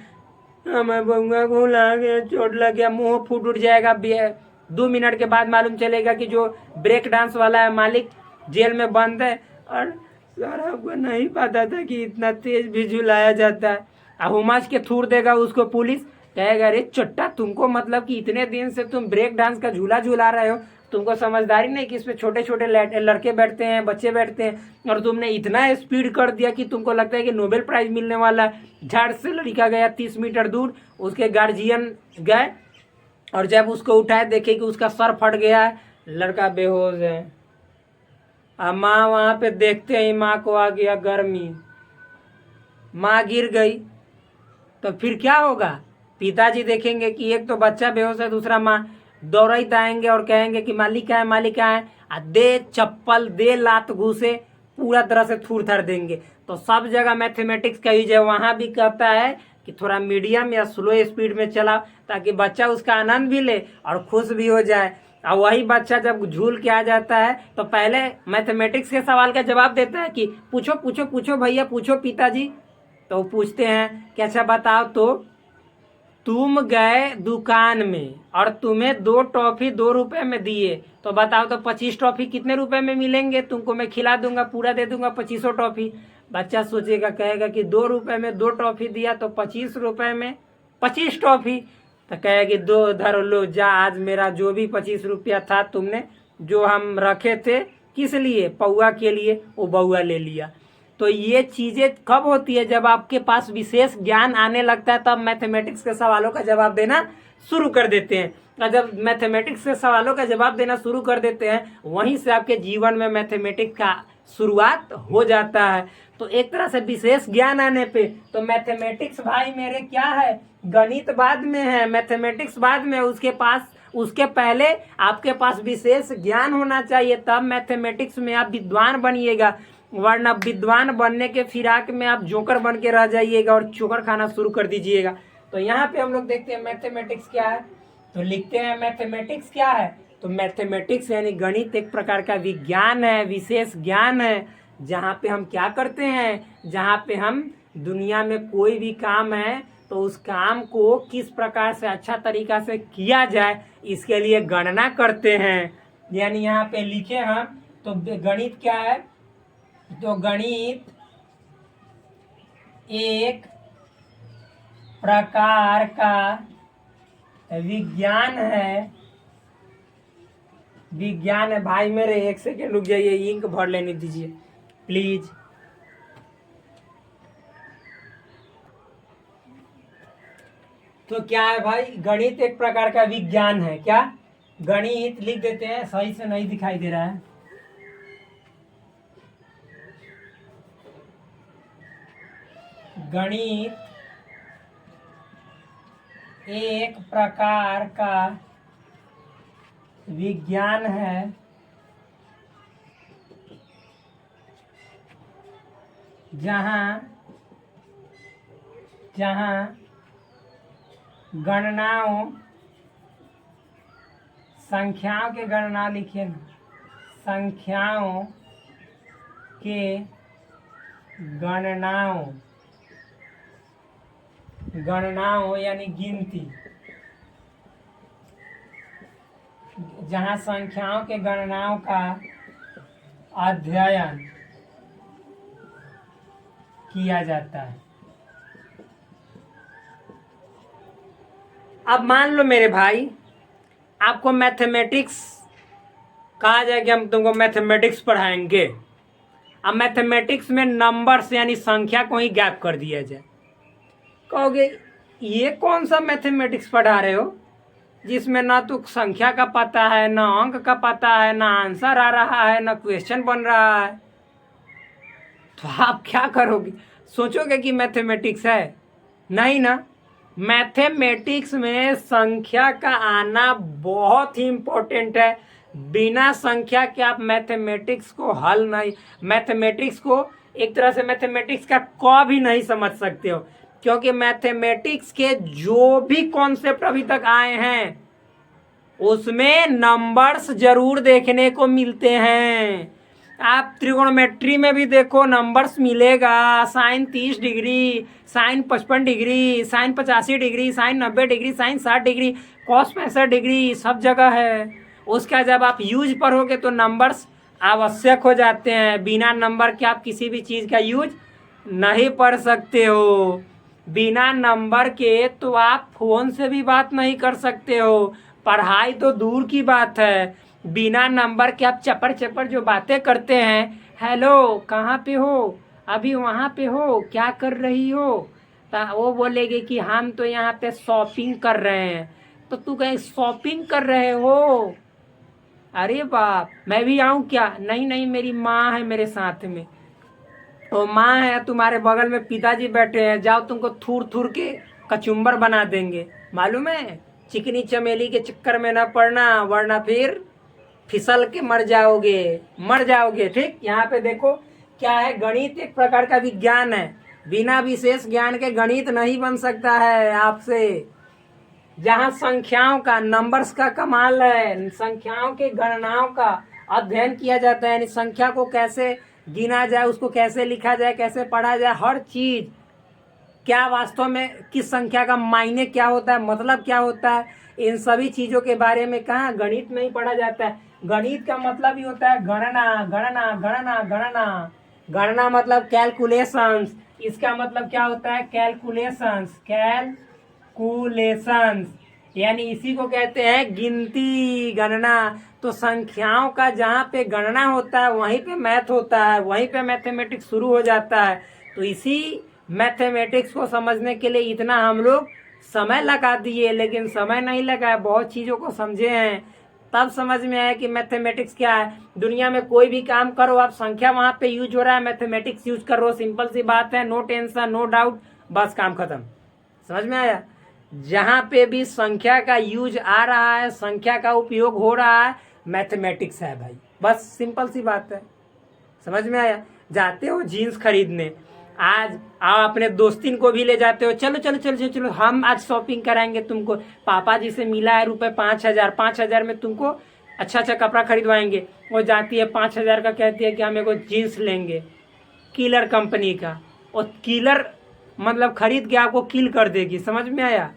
मैं बउआ को लागे चोट लग गया, मुंह फूट उठ जाएगा। 2 मिनट के बाद मालूम चलेगा कि जो ब्रेक डांस वाला है मालिक जेल में बंद है, और सर हमको नहीं पता था कि इतना तेज भी झुलाया जाता है। अब हुमाच के थूर देगा उसको पुलिस, कहेगा अरे चट्टा तुमको मतलब कि इतने दिन से तुम ब्रेक डांस का झूला झूला रहे हो, तुमको समझदारी नहीं कि इसमें छोटे छोटे लड़के बैठते हैं, बच्चे बैठते हैं, और तुमने इतना स्पीड कर दिया कि तुमको लगता है कि नोबेल प्राइज मिलने वाला है। झट से लड़का गया 30 मीटर दूर, उसके गार्जियन गए और जब उसको उठाए देखे कि उसका सर फट गया है, लड़का बेहोश है। अब माँ वहाँ पे देखते ही माँ को आ गया गर्मी, माँ गिर गई तो फिर क्या होगा? पिताजी देखेंगे कि एक तो बच्चा बेहोश है, दूसरा माँ, दौड़ते आएंगे और कहेंगे कि मालिक है मालिक है, दे चप्पल दे लात घूसे, पूरा तरह से थूर थार देंगे। तो सब जगह मैथमेटिक्स का यूज है, वहाँ भी कहता है कि थोड़ा मीडियम या स्लो स्पीड में चलाओ ताकि बच्चा उसका आनंद भी ले और खुश भी हो जाए। और वही बच्चा जब झूल के आ जाता है तो पहले मैथमेटिक्स के सवाल का जवाब देता है कि पूछो पूछो पूछो भैया पूछो पिताजी। तो पूछते हैं कि अच्छा बताओ तो तुम गए दुकान में और तुम्हें 2 टॉफी 2 रुपए में दिए, तो बताओ तो 25 टॉफी कितने रुपए में मिलेंगे? तुमको मैं खिला दूंगा, पूरा दे दूंगा 25 टॉफी। बच्चा सोचेगा, कहेगा कि 2 रुपए में 2 टॉफी दिया तो 25 रुपए में 25 टॉफी। तो कहेगा कि 2 धर लो जा, आज मेरा जो भी 25 रुपया था तुमने जो हम रखे थे किस लिए, पौआ के लिए, वो बउआ ले लिया। तो ये चीज़ें कब होती है? जब आपके पास विशेष ज्ञान आने लगता है तब मैथमेटिक्स के सवालों का जवाब देना शुरू कर देते हैं। और जब मैथमेटिक्स के सवालों का जवाब देना शुरू कर देते हैं, वहीं से आपके जीवन में मैथमेटिक्स का शुरुआत हो जाता है। तो एक तरह से विशेष ज्ञान आने पे तो मैथमेटिक्स भाई मेरे क्या है, गणित बाद में है, मैथमेटिक्स बाद में, उसके पहले आपके पास विशेष ज्ञान होना चाहिए, तब मैथमेटिक्स में आप विद्वान बनिएगा। वरना विद्वान बनने के फिराक में आप जोकर बन के रह जाइएगा और चोकर खाना शुरू कर दीजिएगा। तो यहाँ पे हम लोग देखते हैं मैथमेटिक्स क्या है, तो लिखते हैं मैथमेटिक्स क्या है। तो मैथमेटिक्स यानी गणित एक प्रकार का विज्ञान है, विशेष ज्ञान है, जहाँ पे हम क्या करते हैं, जहाँ पे हम दुनिया में कोई भी काम है तो उस काम को किस प्रकार से अच्छा तरीका से किया जाए इसके लिए गणना करते हैं। यानी यहाँ पे लिखे हम तो गणित क्या है, तो गणित एक प्रकार का विज्ञान है, विज्ञान है भाई मेरे। 1 सेकेंड रुक जाइए, इंक भर लेने दीजिए प्लीज। तो क्या है भाई, गणित एक प्रकार का विज्ञान है। क्या गणित लिख देते हैं, सही से नहीं दिखाई दे रहा है। गणित एक प्रकार का विज्ञान है जहाँ गणनाओं, संख्याओं के गणना लिखिए, संख्याओं के गणनाओं यानी गिनती, जहाँ संख्याओं के गणनाओं का अध्ययन किया जाता है। अब मान लो मेरे भाई आपको मैथमेटिक्स कहा जाए कि हम तुमको मैथमेटिक्स पढ़ाएंगे। अब मैथमेटिक्स में नंबर्स यानी संख्या को ही गैप कर दिया जाए, कहोगे ये कौन सा मैथमेटिक्स पढ़ा रहे हो जिसमें ना तो संख्या का पता है, ना अंक का पता है, ना आंसर आ रहा है, ना क्वेश्चन बन रहा है। तो आप क्या करोगे? सोचोगे कि मैथमेटिक्स है? नहीं ना। मैथमेटिक्स में संख्या का आना बहुत ही इम्पोर्टेंट है। बिना संख्या के आप मैथमेटिक्स को हल नहीं, मैथमेटिक्स को एक तरह से मैथमेटिक्स का क भी नहीं समझ सकते हो, क्योंकि मैथमेटिक्स के जो भी कॉन्सेप्ट अभी तक आए हैं उसमें नंबर्स जरूर देखने को मिलते हैं। आप त्रिकोणमेट्री में भी देखो नंबर्स मिलेगा, sine 30 degree, sine 55 degree, sine 85 degree, sine 90 degree, sine 60 degree, cos 65 degree, सब जगह है। उसका जब आप यूज पढ़ोगे तो नंबर्स आवश्यक हो जाते हैं। बिना नंबर के आप किसी भी चीज़ का यूज नहीं पढ़ सकते हो। बिना नंबर के तो आप फ़ोन से भी बात नहीं कर सकते हो, पढ़ाई तो दूर की बात है। बिना नंबर के आप चपर चपर जो बातें करते हैं, हेलो कहाँ पे हो, अभी वहाँ पे हो, क्या कर रही हो, तो वो बोलेगी कि हम तो यहाँ पे शॉपिंग कर रहे हैं। तो तू कहीं शॉपिंग कर रहे हो? अरे बाप, मैं भी आऊँ क्या? नहीं नहीं, मेरी माँ है मेरे साथ में। वो माँ है, तुम्हारे बगल में पिताजी बैठे हैं, जाओ तुमको थूर थूर के कचुम्बर बना देंगे, मालूम है? चिकनी चमेली के चक्कर में ना पड़ना, वरना फिर फिसल के मर जाओगे, मर जाओगे। ठीक, यहाँ पे देखो क्या है, गणित एक प्रकार का विज्ञान है। बिना विशेष ज्ञान के गणित नहीं बन सकता है आपसे। जहाँ संख्याओं का, नंबर्स का कमाल है, संख्याओं के गणनाओं का अध्ययन किया जाता है, यानी संख्या को कैसे गिना जाए, उसको कैसे लिखा जाए, कैसे पढ़ा जाए, हर चीज, क्या वास्तव में किस संख्या का मायने क्या होता है, मतलब क्या होता है, इन सभी चीजों के बारे में कहाँ गणित में ही पढ़ा जाता है। गणित का मतलब ही होता है गणना, गणना, गणना, गणना। गणना मतलब कैलकुलेशंस। इसका मतलब क्या होता है? कैलकुलेशंस, कैलकुलेशंस, यानी इसी को कहते हैं गिनती, गणना। तो संख्याओं का जहाँ पे गणना होता है वहीं पे मैथ होता है, वहीं पे मैथमेटिक्स शुरू हो जाता है। तो इसी मैथमेटिक्स को समझने के लिए इतना हम लोग समय लगा दिए, लेकिन समय नहीं लगा, बहुत चीज़ों को समझे हैं, तब समझ में आया कि मैथमेटिक्स क्या है। दुनिया में कोई भी काम करो आप, संख्या वहाँ पे यूज हो रहा है, मैथमेटिक्स यूज कर रहे हो, सिंपल सी बात है, नो टेंशन, नो डाउट, बस काम खत्म। समझ में आया? जहाँ पे भी संख्या का यूज आ रहा है, संख्या का उपयोग हो रहा है, मैथमेटिक्स है भाई, बस सिंपल सी बात है। समझ में आया? जाते हो जीन्स खरीदने, आज आप अपने दोस्तिन को भी ले जाते हो, चलो चलो चलो चलो चलो हम आज शॉपिंग कराएंगे तुमको, पापा जी से मिला है रुपए 5,000, 5,000 में तुमको अच्छा अच्छा कपड़ा खरीदवाएंगे। वो जाती है 5,000 का, कहती है कि हम एक जीन्स लेंगे किलर कंपनी का, और किलर मतलब खरीद के आपको किल कर देगी। समझ में आया?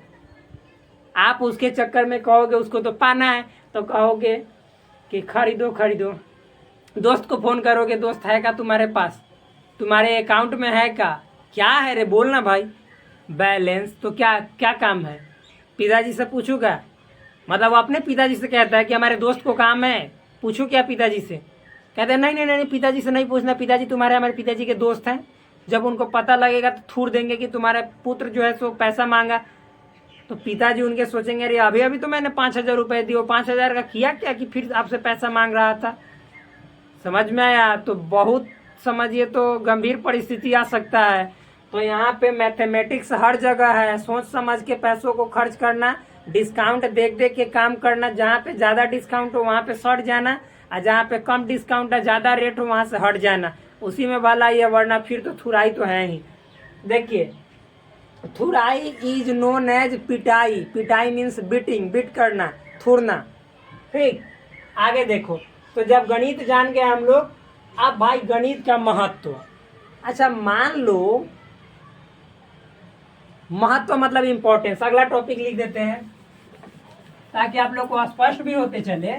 आप उसके चक्कर में कहोगे उसको तो पाना है, तो कहोगे कि खरीदो खरीदो। दोस्त को फ़ोन करोगे, दोस्त है का तुम्हारे पास, तुम्हारे अकाउंट में है क्या है रे, बोलना भाई। बैलेंस तो क्या क्या काम है? पिताजी से पूछूगा, मतलब वो अपने पिताजी से कहता है कि हमारे दोस्त को काम है, पूछू क्या पिताजी से? कहते हैं नहीं नहीं नहीं, पिताजी से नहीं पूछना, पिताजी तुम्हारे हमारे पिताजी के दोस्त हैं, जब उनको पता लगेगा तो थूर देंगे कि तुम्हारे पुत्र जो है सो पैसा मांगा। तो पिताजी उनके सोचेंगे अरे अभी अभी तो मैंने 5,000 रुपये दिए, 5,000 का किया क्या कि फिर आपसे पैसा मांग रहा था। समझ में आया? तो बहुत समझिए तो गंभीर परिस्थिति आ सकता है। तो यहाँ पे मैथमेटिक्स हर जगह है, सोच समझ के पैसों को खर्च करना, डिस्काउंट देख देख के काम करना, जहाँ पे ज़्यादा डिस्काउंट हो वहाँ पे सट जाना, और जहाँ पे कम डिस्काउंट है, ज़्यादा रेट हो, वहाँ से हट जाना, उसी में भलाई है, वरना फिर तो थुराई तो है ही। देखिए, थुराई इज नोन एज पिटाई। पिटाई मीन्स बीटिंग, बीट करना, थुरना। ठीक, आगे देखो। तो जब गणित जान गए हम लोग, अब भाई गणित का महत्व। अच्छा मान लो, महत्व मतलब इंपॉर्टेंस, अगला टॉपिक लिख देते हैं ताकि आप लोग को स्पष्ट भी होते चले।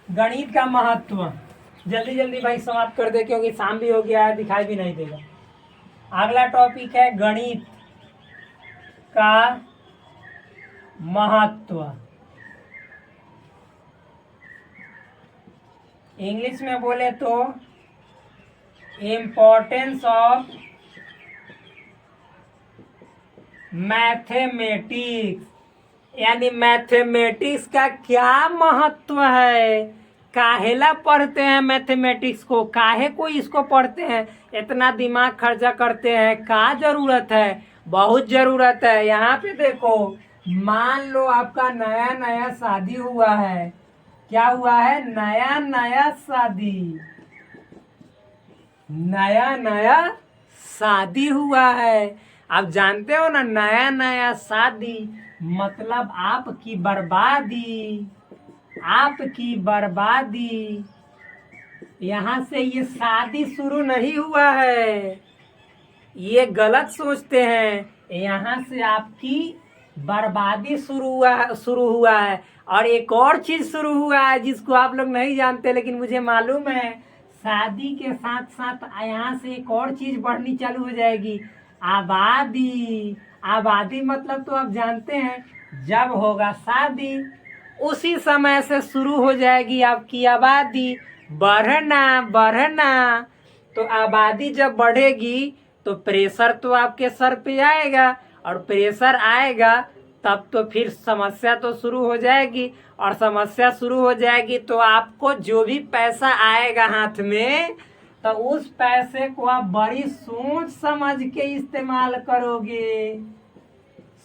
गणित का महत्व जल्दी जल्दी भाई समाप्त कर दे, क्योंकि शाम भी हो गया है, दिखाई भी नहीं देगा। अगला टॉपिक है गणित का महत्व। इंग्लिश में बोले तो इम्पोर्टेंस ऑफ मैथमेटिक्स, यानी मैथमेटिक्स का क्या महत्व है, काहेला पढ़ते हैं मैथमेटिक्स को, काहे को इसको पढ़ते हैं, इतना दिमाग खर्चा करते हैं, का जरूरत है? बहुत जरूरत है। यहाँ पे देखो, मान लो आपका नया नया शादी हुआ है, क्या हुआ है? नया नया शादी, नया नया शादी हुआ है। आप जानते हो ना, नया नया शादी मतलब आपकी बर्बादी, आपकी बर्बादी। यहाँ से ये शादी शुरू नहीं हुआ है, ये गलत सोचते हैं, यहाँ से आपकी बर्बादी शुरू हुआ है। और एक और चीज शुरू हुआ है जिसको आप लोग नहीं जानते, लेकिन मुझे मालूम है शादी के साथ साथ यहाँ से एक और चीज बढ़नी चालू हो जाएगी, आबादी। आबादी मतलब तो आप जानते हैं, जब होगा शादी उसी समय से शुरू हो जाएगी आपकी आबादी बढ़ना बढ़ना। तो आबादी जब बढ़ेगी तो प्रेशर तो आपके सर पे आएगा, और प्रेशर आएगा तब तो फिर समस्या तो शुरू हो जाएगी, और समस्या शुरू हो जाएगी तो आपको जो भी पैसा आएगा हाथ में, तो उस पैसे को आप बड़ी सोच समझ के इस्तेमाल करोगे।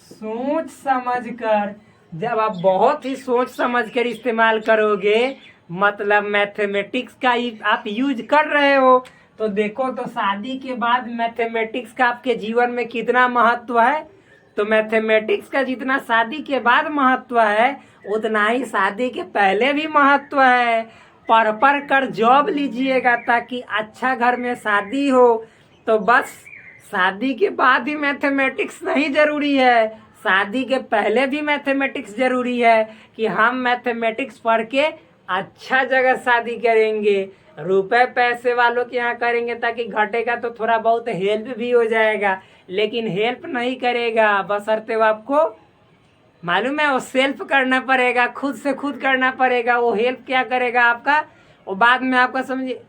सोच समझ कर, जब आप बहुत ही सोच समझ कर इस्तेमाल करोगे, मतलब मैथमेटिक्स का आप यूज कर रहे हो, तो देखो तो शादी के बाद मैथमेटिक्स का आपके जीवन में कितना महत्व है। तो मैथमेटिक्स का जितना शादी के बाद महत्व है, उतना ही शादी के पहले भी महत्व है। पढ़ कर जॉब लीजिएगा ताकि अच्छा घर में शादी हो। तो बस शादी के बाद ही मैथमेटिक्स नहीं जरूरी है, शादी के पहले भी मैथमेटिक्स जरूरी है कि हम मैथमेटिक्स पढ़ के अच्छा जगह शादी करेंगे, रुपए पैसे वालों के यहाँ करेंगे ताकि घटेगा तो थोड़ा बहुत हेल्प भी हो जाएगा, लेकिन हेल्प नहीं करेगा बशर्ते वो आपको मालूम है, वो सेल्फ करना पड़ेगा, खुद से खुद करना पड़ेगा। वो हेल्प क्या करेगा आपका, वो बाद में आपका समझिए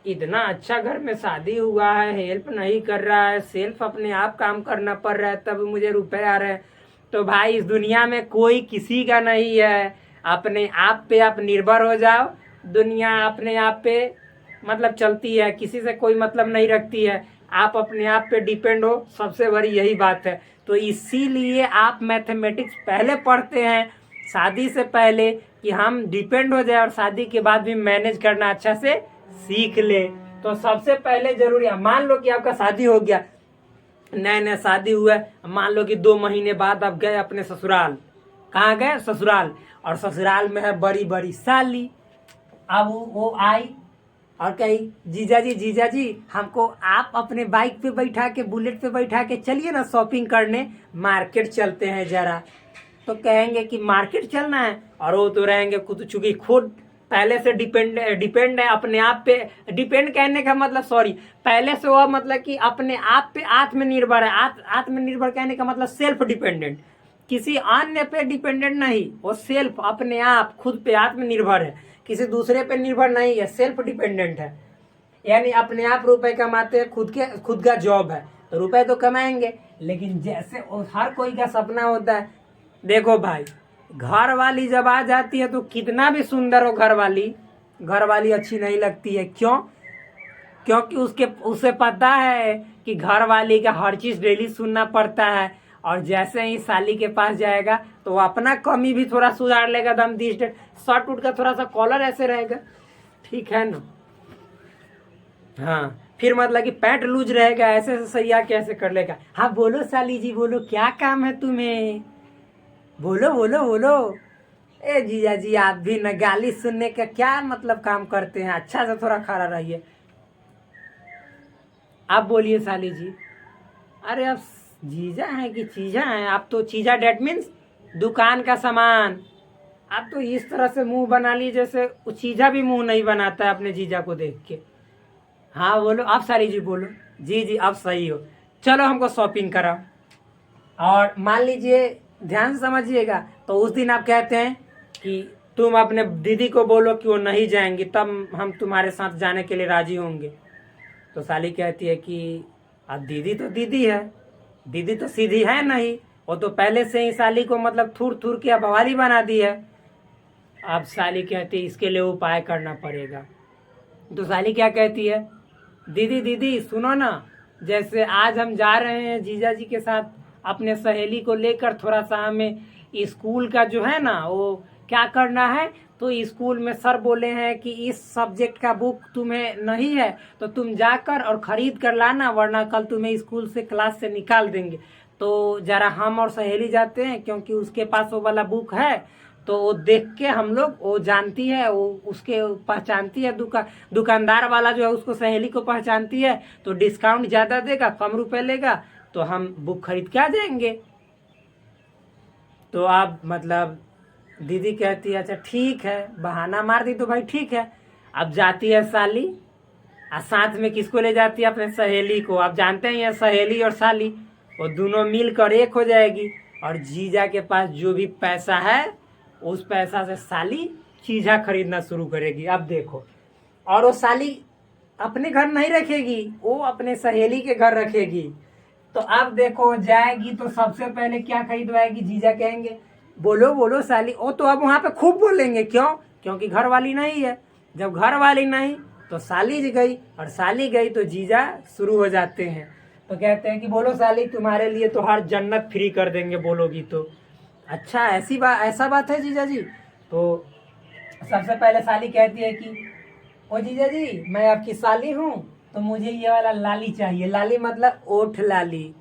इतना अच्छा घर में शादी हुआ है, हेल्प नहीं कर रहा है, सेल्फ अपने आप काम करना पड़ रहा है, तब मुझे रुपए आ रहे हैं। तो भाई इस दुनिया में कोई किसी का नहीं है, अपने आप पे आप निर्भर हो जाओ। दुनिया अपने आप पे मतलब चलती है, किसी से कोई मतलब नहीं रखती है, आप अपने आप पे डिपेंड हो, सबसे बड़ी यही बात है। तो इसीलिए आप मैथमेटिक्स पहले पढ़ते हैं शादी से पहले, कि हम डिपेंड हो जाए और शादी के बाद भी मैनेज करना अच्छा से सीख ले। तो सबसे पहले जरूरी है, मान लो कि आपका शादी हो गया, नया नया शादी हुआ है, मान लो कि 2 महीने बाद आप गए अपने ससुराल। कहाँ गए? ससुराल। और ससुराल में है बड़ी बड़ी साली। अब वो आई और कही, जीजा जी हमको आप अपने बाइक पे बैठा के, बुलेट पे बैठा के चलिए ना शॉपिंग करने, मार्केट चलते हैं जरा। तो कहेंगे कि मार्केट चलना है, और वो तो रहेंगे खुद, चूंकि खुद पहले से डिपेंड है अपने आप पे। डिपेंड कहने का मतलब, सॉरी, पहले से वो मतलब कि अपने आप पे आत्मनिर्भर है। आत्मनिर्भर कहने का मतलब सेल्फ डिपेंडेंट, किसी अन्य पे डिपेंडेंट नहीं, वो सेल्फ अपने आप खुद पे आत्मनिर्भर है, किसी दूसरे पे निर्भर नहीं है, सेल्फ डिपेंडेंट है। यानी अपने आप रुपए कमाते हैं, खुद का जॉब है तो रुपए तो कमाएंगे। लेकिन जैसे हर कोई का सपना होता है, देखो भाई, घर वाली जब आ जाती है तो कितना भी सुंदर हो घर वाली अच्छी नहीं लगती है। क्यों? क्योंकि उसे पता है कि घर वाली का हर चीज डेली सुनना पड़ता है, और जैसे ही साली के पास जाएगा तो वो अपना कमी भी थोड़ा सुधार लेगा, दम दिस डेट शर्ट उठ का थोड़ा सा कॉलर ऐसे रहेगा, ठीक है ना, हाँ, फिर मतलब कि पैंट लूज रहेगा, ऐसे सैया कैसे कर लेगा। हाँ बोलो साली जी, बोलो क्या काम है तुम्हें, बोलो बोलो बोलो। ए जीजा जी, आप भी न गाली सुनने का क्या मतलब काम करते हैं, अच्छा से थोड़ा खड़ा रहिए। आप बोलिए साली जी। अरे अब जीजा हैं कि चीजा हैं, आप तो चीजा डेट मीन्स दुकान का सामान। आप तो इस तरह से मुंह बना ली जैसे चीजा भी मुंह नहीं बनाता है अपने जीजा को देख के। हाँ बोलो, आप साली जी बोलो। जी आप सही हो, चलो हमको शॉपिंग कराओ। और मान लीजिए, ध्यान से समझिएगा, तो उस दिन आप कहते हैं कि तुम अपने दीदी को बोलो कि वो नहीं जाएंगी, तब हम तुम्हारे साथ जाने के लिए राजी होंगे। तो साली कहती है कि अब दीदी तो दीदी है, दीदी तो सीधी है नहीं, वो तो पहले से ही साली को मतलब थूर थूर के बवाली बना दी है। अब साली कहती है इसके लिए उपाय करना पड़ेगा। तो साली क्या कहती है, दीदी सुनो ना, जैसे आज हम जा रहे हैं जीजा जी के साथ अपने सहेली को लेकर, थोड़ा सा हमें स्कूल का जो है ना वो क्या करना है, तो स्कूल में सर बोले हैं कि इस सब्जेक्ट का बुक तुम्हें नहीं है तो तुम जाकर और खरीद कर लाना, वरना कल तुम्हें स्कूल से क्लास से निकाल देंगे। तो जरा हम और सहेली जाते हैं, क्योंकि उसके पास वो वाला बुक है, तो वो देख के हम लोग, वो जानती है, वो उसके पहचानती है, दुकानदार वाला जो है उसको, सहेली को पहचानती है, तो डिस्काउंट ज़्यादा देगा, कम रुपए लेगा, तो हम बुक खरीद के आ जाएंगे। तो आप मतलब दीदी कहती है अच्छा ठीक है, बहाना मार दी तो भाई ठीक है। अब जाती है साली और साथ में किसको ले जाती है? अपने सहेली को। आप जानते हैं ये सहेली और साली वो दोनों मिलकर एक हो जाएगी, और जीजा के पास जो भी पैसा है उस पैसा से साली चीज़ा खरीदना शुरू करेगी। अब देखो, और वो साली अपने घर नहीं रखेगी, वो अपने सहेली के घर रखेगी। तो अब देखो जाएगी तो सबसे पहले क्या खरीदवाएगी? जीजा कहेंगे बोलो बोलो साली। ओ तो अब वहाँ पे खूब बोलेंगे, क्यों? क्योंकि घर वाली नहीं है। जब घर वाली नहीं तो साली गई, और साली गई तो जीजा शुरू हो जाते हैं। तो कहते हैं कि बोलो साली, तुम्हारे लिए तो हर जन्नत फ्री कर देंगे बोलोगी तो। अच्छा ऐसा बात है जीजा जी? तो सबसे पहले साली कहती है कि ओ जीजा जी, मैं आपकी साली हूँ, तो मुझे ये वाला लाली चाहिए। लाली मतलब ओठ लाली,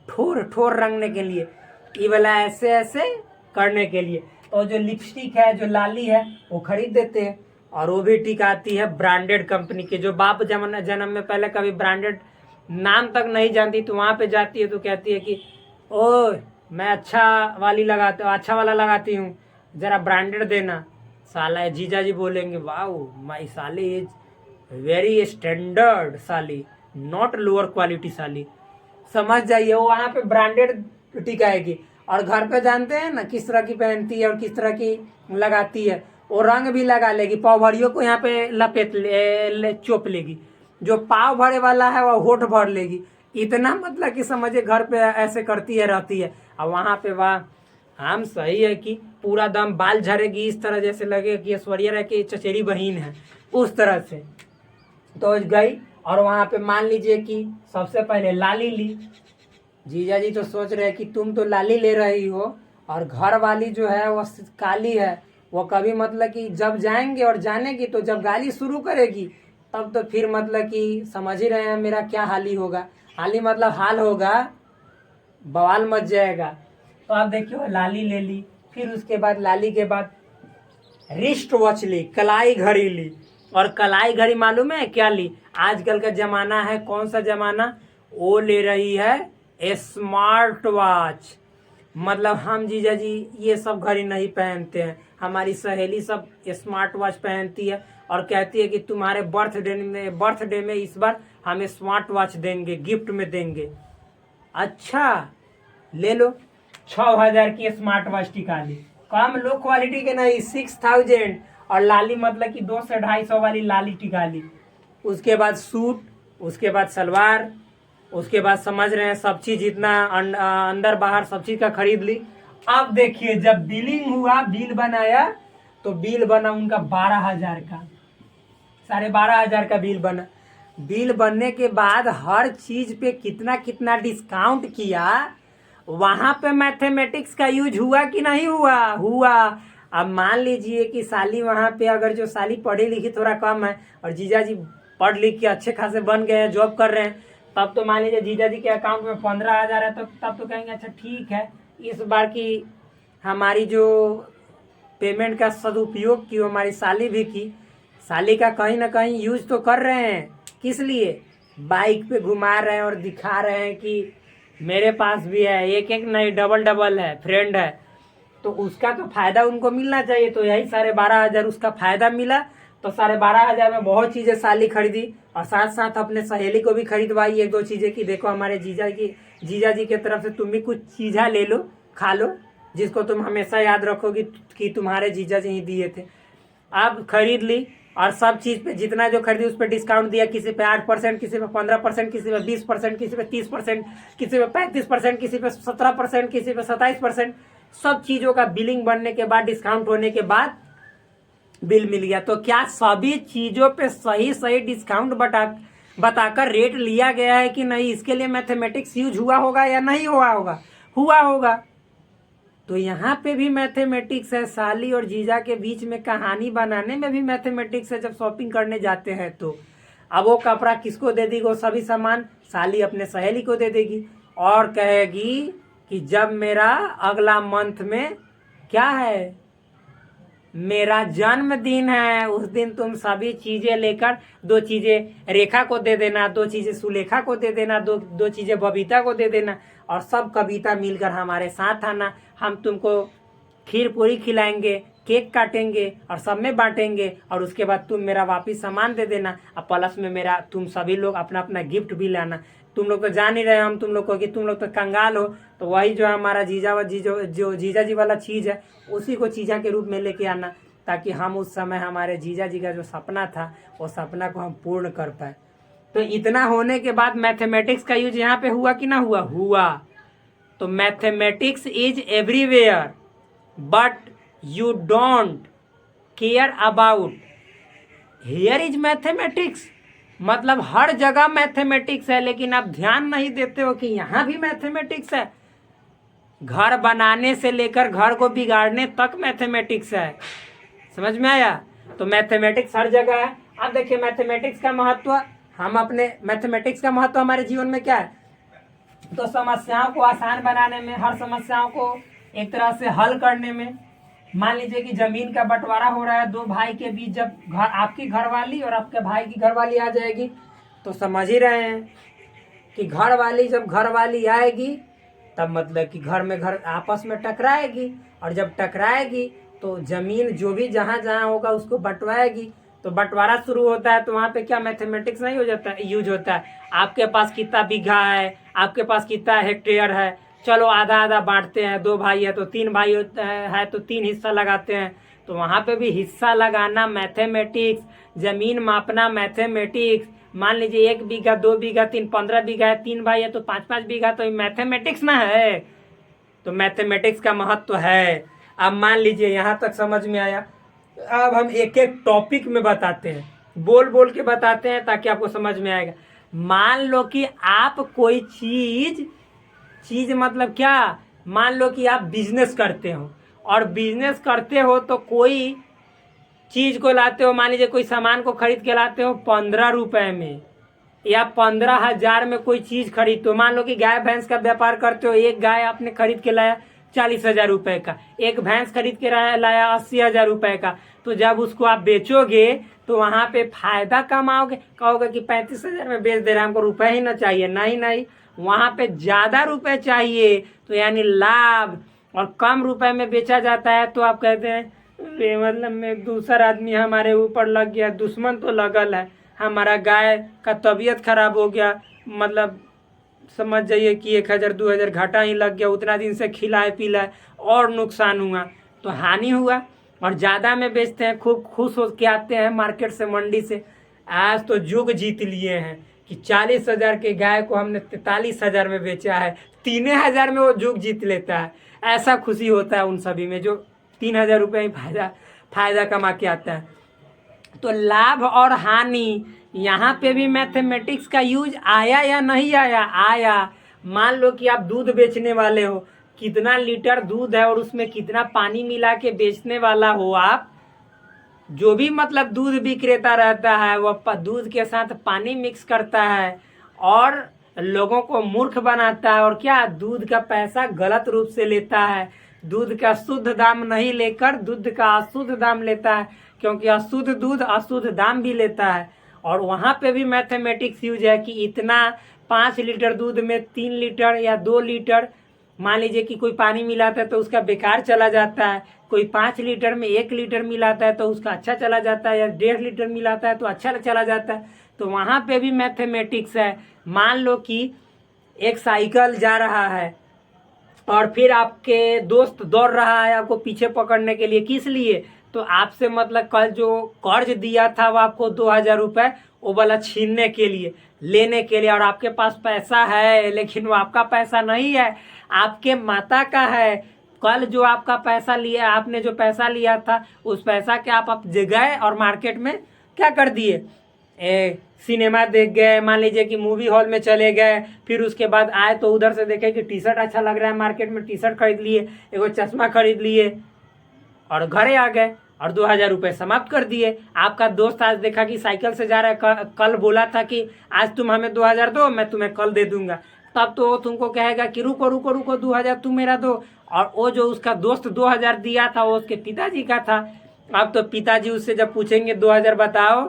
ठोर ठोर रंगने के लिए, ये वाला ऐसे ऐसे करने के लिए। तो जो लिपस्टिक है, जो लाली है, वो खरीद देते हैं। और वो भी टिक आती है ब्रांडेड कंपनी के। जो बाप जन्म में पहले कभी ब्रांडेड नाम तक नहीं जानती, तो वहाँ पे जाती है तो कहती है कि ओ मैं अच्छा वाला लगाती हूँ, जरा ब्रांडेड देना। साला जीजा जी बोलेंगे वाओ माई साली इज वेरी स्टैंडर्ड साली, नॉट लोअर क्वालिटी साली। समझ जाइए, वो वहाँ पे ब्रांडेड टिकाएगी। और घर पे जानते हैं ना किस तरह की पहनती है और किस तरह की लगाती है। वो रंग भी लगा लेगी, पाव भरियों को यहाँ पे लपेट चोप लेगी। जो पाव भरे वाला है वह होठ भर लेगी। इतना मतलब कि समझिए घर पे ऐसे करती है रहती है। और वहाँ पे वाह हम सही है कि पूरा दम बाल झड़ेगी, इस तरह जैसे लगे कि ऐश्वर्या राय की चचेरी बहन है, उस तरह से। तो गई और वहाँ पे मान लीजिए कि सबसे पहले लाली ली। जीजा जी तो सोच रहे कि तुम तो लाली ले रही हो, और घर वाली जो है वो काली है। वो कभी मतलब कि जब जाएंगे और जानेगी तो जब गाली शुरू करेगी तब तो फिर मतलब कि समझ ही रहे हैं मेरा क्या हाली होगा। हाली मतलब हाल होगा, बवाल मच जाएगा। तो आप देखिए लाली ले ली, फिर उसके बाद लाली के बाद रिस्ट वॉच ली, कलाई घड़ी ली। और कलाई घड़ी मालूम है क्या ली? आजकल का जमाना है, कौन सा जमाना? वो ले रही है स्मार्ट वॉच। मतलब हम जीजा जी ये सब घड़ी नहीं पहनते हैं, हमारी सहेली सब स्मार्ट वॉच पहनती है और कहती है कि तुम्हारे बर्थडे में इस बार हमें स्मार्ट वॉच देंगे, गिफ्ट में देंगे। अच्छा ले लो, 6,000 की स्मार्ट वॉच टिका ली। कम लो क्वालिटी के नहीं, 6,000। और लाली मतलब कि 200 से 250 वाली लाली टिका ली। उसके बाद सूट, उसके बाद सलवार, उसके बाद समझ रहे हैं सब चीज इतना अंदर बाहर सब चीज का खरीद ली। अब देखिए जब बिलिंग हुआ, बिल बनाया, तो बिल बना उनका 12,000 का, 12,500 का बिल बना। बिल बनने के बाद हर चीज पे कितना कितना डिस्काउंट किया, वहां पे मैथमेटिक्स का यूज हुआ कि नहीं हुआ? हुआ। अब मान लीजिए कि साली वहां पे, अगर जो साली पढ़ी लिखी थोड़ा कम है और जीजा जी पढ़ लिख के अच्छे खासे बन गए हैं, जॉब कर रहे हैं, तब तो मान लीजिए जीजा जी के अकाउंट में 15,000 है, तो तब तो कहेंगे अच्छा ठीक है, इस बार की हमारी जो पेमेंट का सदुपयोग की हमारी साली भी की। साली का कहीं ना कहीं यूज तो कर रहे हैं, किस लिए? बाइक पे घुमा रहे हैं और दिखा रहे हैं कि मेरे पास भी है, एक एक नहीं डबल डबल है, फ्रेंड है। तो उसका तो फायदा उनको मिलना चाहिए। तो यही 12,500 उसका फायदा मिला। तो 12,500 में बहुत चीजें साली खरीदी, और साथ साथ अपने सहेली को भी खरीदवाई एक दो चीजें कि देखो हमारे जीजा जी के तरफ से तुम भी कुछ चीजा ले लो, खा लो, जिसको तुम हमेशा याद रखोगी कि तुम्हारे जीजा जी ही दिए थे। अब खरीद ली, और सब चीज पे जितना जो खरीदी उस पर डिस्काउंट दिया। किसी पे 8%, किसी पे 15%, किसी पे 20%, किसी पे 30%, किसी पे 35%, किसी पे 17%, किसी पे 27%। सब चीजों का बिलिंग बनने के बाद, डिस्काउंट होने के बाद बिल मिल गया। तो क्या सभी चीजों पे सही सही डिस्काउंट बताकर रेट लिया गया है कि नहीं? इसके लिए मैथमेटिक्स यूज हुआ होगा या नहीं हुआ होगा? हुआ होगा। तो यहाँ पे भी मैथमेटिक्स है, साली और जीजा के बीच में कहानी बनाने में भी मैथमेटिक्स है। जब शॉपिंग करने जाते हैं तो अब वो कपड़ा किसको दे देगी? वो सभी सामान साली अपने सहेली को दे देगी, और कहेगी कि जब मेरा अगला मंथ में क्या है, मेरा जन्मदिन है, उस दिन तुम सभी चीजें लेकर, 2 चीजें रेखा को दे देना, 2 चीजें सुलेखा को दे देना, दो चीजें बबीता को दे देना, और सब कविता मिलकर हमारे साथ आना। हम तुमको खीर पूरी खिलाएंगे, केक काटेंगे और सब में बांटेंगे, और उसके बाद तुम मेरा वापिस सामान दे देना, और प्लस में मेरा तुम सभी लोग अपना अपना गिफ्ट भी लाना। तुम लोग तो जान ही रहे हम तुम लोग को कि तुम लोग तो कंगाल हो, तो वही जो हमारा जो जीजा जी वाला चीज़ है उसी को चीज़ा के रूप में लेके आना, ताकि हम उस समय हमारे जीजा जी का जो सपना था वो सपना को हम पूर्ण कर पाए। तो इतना होने के बाद मैथमेटिक्स का यूज यहाँ पे हुआ कि ना हुआ? हुआ। तो mathematics is everywhere but you don't care about here is mathematics. मतलब हर जगह मैथमेटिक्स है, लेकिन आप ध्यान नहीं देते हो कि यहाँ भी मैथमेटिक्स है। घर बनाने से लेकर घर को बिगाड़ने तक मैथमेटिक्स है। समझ में आया? तो मैथमेटिक्स हर जगह है। अब देखिए मैथमेटिक्स का महत्व, हम अपने मैथमेटिक्स का महत्व हमारे जीवन में क्या है? तो समस्याओं को आसान बनाने में, हर समस्याओं को एक तरह से हल करने में। मान लीजिए कि जमीन का बंटवारा हो रहा है दो भाई के बीच, जब घर आपकी घरवाली और आपके भाई की घरवाली आ जाएगी, तो समझ ही रहे हैं कि घरवाली जब घरवाली आएगी तब मतलब कि घर में घर आपस में टकराएगी, और जब टकराएगी तो जमीन जो भी जहाँ जहाँ होगा उसको बंटवाएगी। तो बंटवारा शुरू होता है तो वहाँ पे क्या मैथमेटिक्स नहीं हो जाता है, यूज होता है। आपके पास कितना बीघा है, आपके पास कितना हेक्टेयर है, चलो आधा आधा बांटते हैं। दो भाई है तो तीन भाई है तो तीन हिस्सा लगाते हैं। तो वहाँ पे भी हिस्सा लगाना मैथमेटिक्स, जमीन मापना मैथमेटिक्स। मान लीजिए 1 बीघा 2 बीघा 3 15 बीघा है, 3 भाई है तो 5-5 बीघा, तो मैथमेटिक्स ना है। तो मैथमेटिक्स का महत्व तो है। अब मान लीजिए यहाँ तक समझ में आया। अब हम एक एक टॉपिक में बताते हैं, बोल बोल के बताते हैं ताकि आपको समझ में आएगा। मान लो कि आप कोई चीज मतलब क्या, मान लो कि आप बिजनेस करते हो, और बिजनेस करते हो तो कोई चीज को लाते हो, मान लीजिए कोई सामान को खरीद के लाते हो 15 रुपए में, या 15,000 में कोई चीज खरीदते हो। मान लो कि गाय भैंस का व्यापार करते हो, एक गाय आपने खरीद के लाया 40,000 रुपए का, एक भैंस खरीद के लाया 80,000 रुपए का। तो जब उसको आप बेचोगे तो वहां पे फायदा कमाओगे, कहोगे कि 35,000 में बेच दे रहे हैं, हमको रुपए ही ना चाहिए। नहीं, वहां पे ज्यादा रुपए चाहिए, तो यानी लाभ। और कम रुपए में बेचा जाता है तो आप कहते हैं मतलब में दूसरा आदमी हमारे ऊपर लग गया, दुश्मन तो लगल है, हमारा गाय का तबीयत खराब हो गया, मतलब समझ जाइए कि 1,000-2,000 घाटा ही लग गया, उतना दिन से खिलाए पिलाए और नुकसान हुआ, तो हानि हुआ। और ज़्यादा में बेचते हैं, खूब खुश हो के आते हैं मार्केट से, मंडी से। आज तो जुग जीत लिए हैं कि 40,000 के गाय को हमने 43,000 में बेचा है, 3,000 में वो जुग जीत लेता है। ऐसा खुशी होता है उन सभी में जो 3,000 रुपये ही फायदा कमा के आता है। तो लाभ और हानि, यहाँ पे भी मैथमेटिक्स का यूज आया या नहीं आया? आया। मान लो कि आप दूध बेचने वाले हो, कितना लीटर दूध है और उसमें कितना पानी मिला के बेचने वाला हो आप। जो भी मतलब दूध विक्रेता रहता है वह दूध के साथ पानी मिक्स करता है और लोगों को मूर्ख बनाता है, और क्या दूध का पैसा गलत रूप से लेता है। दूध का शुद्ध दाम नहीं लेकर दूध का अशुद्ध दाम लेता है, क्योंकि अशुद्ध दूध अशुद्ध दाम भी लेता है। और वहाँ पे भी मैथमेटिक्स यूज है कि इतना 5 लीटर दूध में 3 लीटर या 2 लीटर, मान लीजिए कि कोई पानी मिलाता है तो उसका बेकार चला जाता है, कोई 5 लीटर में 1 लीटर मिलाता है तो उसका अच्छा चला जाता है, या 1.5 लीटर मिलाता है तो अच्छा चला जाता है। तो वहाँ पे भी मैथमेटिक्स है। मान लो कि एक साइकिल जा रहा है और फिर आपके दोस्त दौड़ रहा है आपको पीछे पकड़ने के लिए, किस लिए? तो आपसे मतलब कल जो कर्ज दिया था वो आपको 2,000 रुपये, वो वाला छीनने के लिए, लेने के लिए। और आपके पास पैसा है लेकिन वो आपका पैसा नहीं है, आपके माता का है। कल जो आपका पैसा लिया, आपने जो पैसा लिया था उस पैसा के आप गए और मार्केट में क्या कर दिए, सिनेमा देख गए, मान लीजिए कि मूवी हॉल में चले गए, फिर उसके बाद आए तो उधर से देखे कि टी शर्ट अच्छा लग रहा है, मार्केट में टी शर्ट खरीद लिए, एगो चश्मा खरीद लिए और घरे आ गए और 2,000 रुपये समाप्त कर दिए। आपका दोस्त आज देखा कि साइकिल से जा रहा है, कल बोला था कि आज तुम हमें 2,000 दो, मैं तुम्हें कल दे दूंगा, तब तो वो तुमको कहेगा कि रुको रुको रुको 2,000 तुम मेरा दो। और वो जो उसका दोस्त 2,000 दिया था वो उसके पिताजी का था। अब तो पिताजी उससे जब पूछेंगे 2,000 बताओ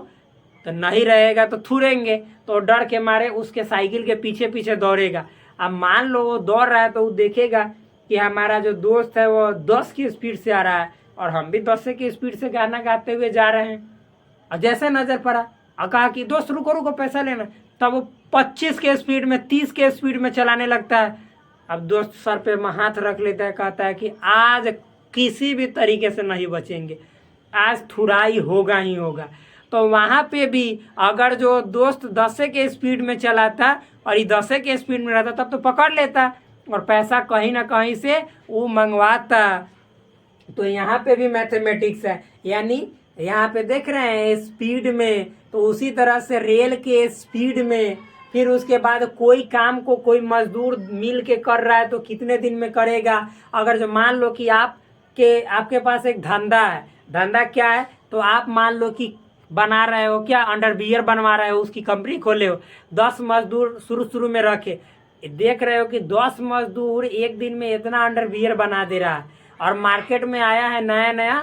तो नहीं रहेगा तो थूरेंगे, तो डर के मारे उसके साइकिल के पीछे पीछे दौड़ेगा। अब मान लो वो दौड़ रहा है तो वो देखेगा कि हमारा जो दोस्त है वो 10 की स्पीड से आ रहा है, और हम भी 10 की स्पीड से गाना गाते हुए जा रहे हैं। और जैसे नजर पड़ा और कहा कि दोस्त रुको रुको पैसा लेना, तब वो 25 के स्पीड में 30 के स्पीड में चलाने लगता है। अब दोस्त सर पे हाथ रख लेता है, कहता है कि आज किसी भी तरीके से नहीं बचेंगे, आज थुराई होगा ही होगा। तो वहाँ पे भी अगर जो दोस्त 10 के स्पीड में चलाता और ये 10 के स्पीड में रहता तब तो पकड़ लेता और पैसा कहीं ना कहीं से वो मंगवाता। तो यहाँ पे भी मैथमेटिक्स है, यानी यहाँ पे देख रहे हैं स्पीड में, तो उसी तरह से रेल के स्पीड में। फिर उसके बाद कोई काम को कोई मजदूर मिल के कर रहा है तो कितने दिन में करेगा। अगर जो मान लो कि आपके पास एक धंधा है, धंधा क्या है, तो आप मान लो कि बना रहे हो क्या, अंडरवियर बनवा रहे हो, उसकी कंपनी खोले हो, 10 मजदूर शुरू में रखे, देख रहे हो कि 10 मजदूर एक दिन में इतना अंडरवियर बना दे रहा है। और मार्केट में आया है नया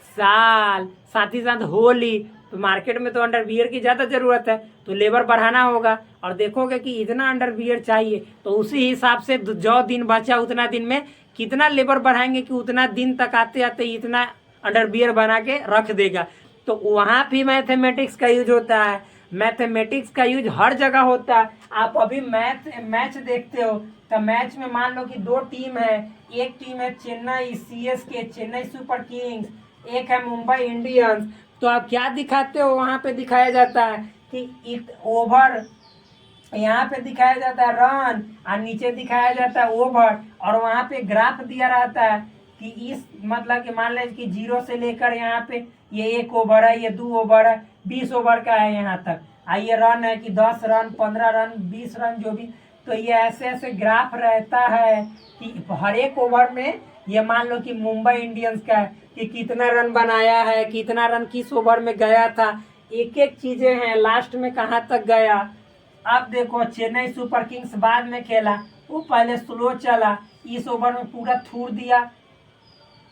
साल, साथ ही साथ होली, तो मार्केट में तो अंडरवियर की ज़्यादा ज़रूरत है, तो लेबर बढ़ाना होगा। और देखोगे कि इतना अंडरवियर चाहिए, तो उसी हिसाब से जो दिन बचा उतना दिन में कितना लेबर बढ़ाएंगे कि उतना दिन तक आते आते इतना अंडरवियर बना के रख देगा। तो वहाँ भी मैथमेटिक्स का यूज होता है। मैथमेटिक्स का यूज हर जगह होता है। आप अभी मैच देखते हो, तो मैच में मान लो कि 2 टीम है, एक टीम है Chennai CSK, Chennai super Kings, एक है मुंबई इंडियंस। तो आप क्या दिखाते हो, वहाँ पे दिखाया जाता है कि ओवर, यहाँ पे दिखाया जाता है रन और नीचे दिखाया जाता है ओवर। और वहाँ पे ग्राफ दिया रहता है कि इस मतलब कि मान लीजिए कि 0 से लेकर यहाँ पे ये 1 ओवर है, ये 2 ओवर है, 20 ओवर का है यहाँ तक। ये रन है कि 10 रन, 15 रन, 20 रन, जो भी। तो ये ऐसे ऐसे ग्राफ रहता है कि हर एक ओवर में ये मान लो कि मुंबई इंडियंस का है कि कितना रन बनाया है, कितना रन किस ओवर में गया था, एक एक चीजें हैं, लास्ट में कहाँ तक गया। अब देखो चेन्नई सुपर किंग्स बाद में खेला, वो पहले स्लो चला, इस ओवर में पूरा थूर दिया,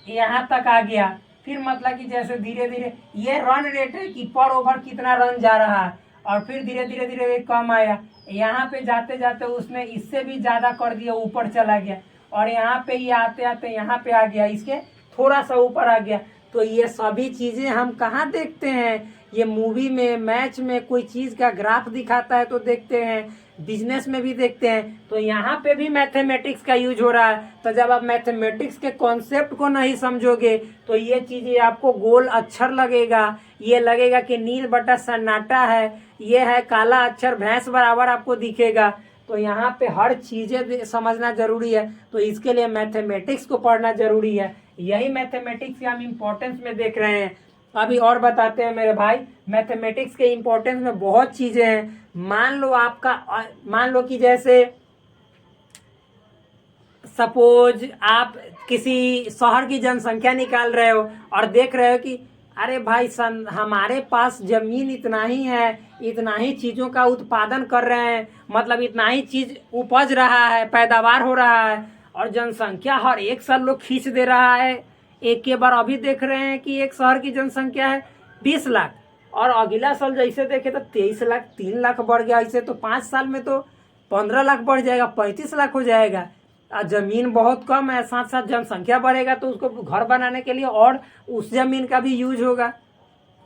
यहाँ तक आ गया। फिर मतलब कि जैसे धीरे धीरे ये रन रेट है कि पर ओवर कितना रन जा रहा है, और फिर धीरे धीरे धीरे कम आया, यहाँ पे जाते जाते उसने इससे भी ज़्यादा कर दिया, ऊपर चला गया, और यहाँ पे ये आते आते यहाँ पे आ गया, इसके थोड़ा सा ऊपर आ गया। तो ये सभी चीज़ें हम कहाँ देखते हैं, ये मूवी में, मैच में कोई चीज़ का ग्राफ दिखाता है तो देखते हैं, बिजनेस में भी देखते हैं। तो यहाँ पे भी मैथमेटिक्स का यूज हो रहा है। तो जब आप मैथमेटिक्स के कॉन्सेप्ट को नहीं समझोगे तो ये चीज़ें आपको गोल अक्षर लगेगा, ये लगेगा कि नील बटा सन्नाटा है, ये है काला अक्षर भैंस बराबर आपको दिखेगा। तो यहाँ पे हर चीज़ें समझना जरूरी है, तो इसके लिए मैथमेटिक्स को पढ़ना जरूरी है। यही मैथमेटिक्स के हम इम्पोर्टेंस में देख रहे हैं। अभी और बताते हैं मेरे भाई, मैथमेटिक्स के इम्पोर्टेंस में बहुत चीज़ें हैं। मान लो कि जैसे सपोज आप किसी शहर की जनसंख्या निकाल रहे हो और देख रहे हो कि अरे भाई हमारे पास जमीन इतना ही है, इतना ही चीज़ों का उत्पादन कर रहे हैं, मतलब इतना ही चीज़ उपज रहा है, पैदावार हो रहा है, और जनसंख्या हर एक साल लोग खींच दे रहा है। एक के बार अभी देख रहे हैं कि एक शहर की जनसंख्या है 20 लाख, और अगला साल जैसे देखे तो 23 लाख, 3 लाख बढ़ गया। ऐसे तो 5 साल में तो 15 लाख बढ़ जाएगा, 35 लाख हो जाएगा। जमीन बहुत कम है, साथ साथ जनसंख्या बढ़ेगा तो उसको घर बनाने के लिए और उस जमीन का भी यूज होगा,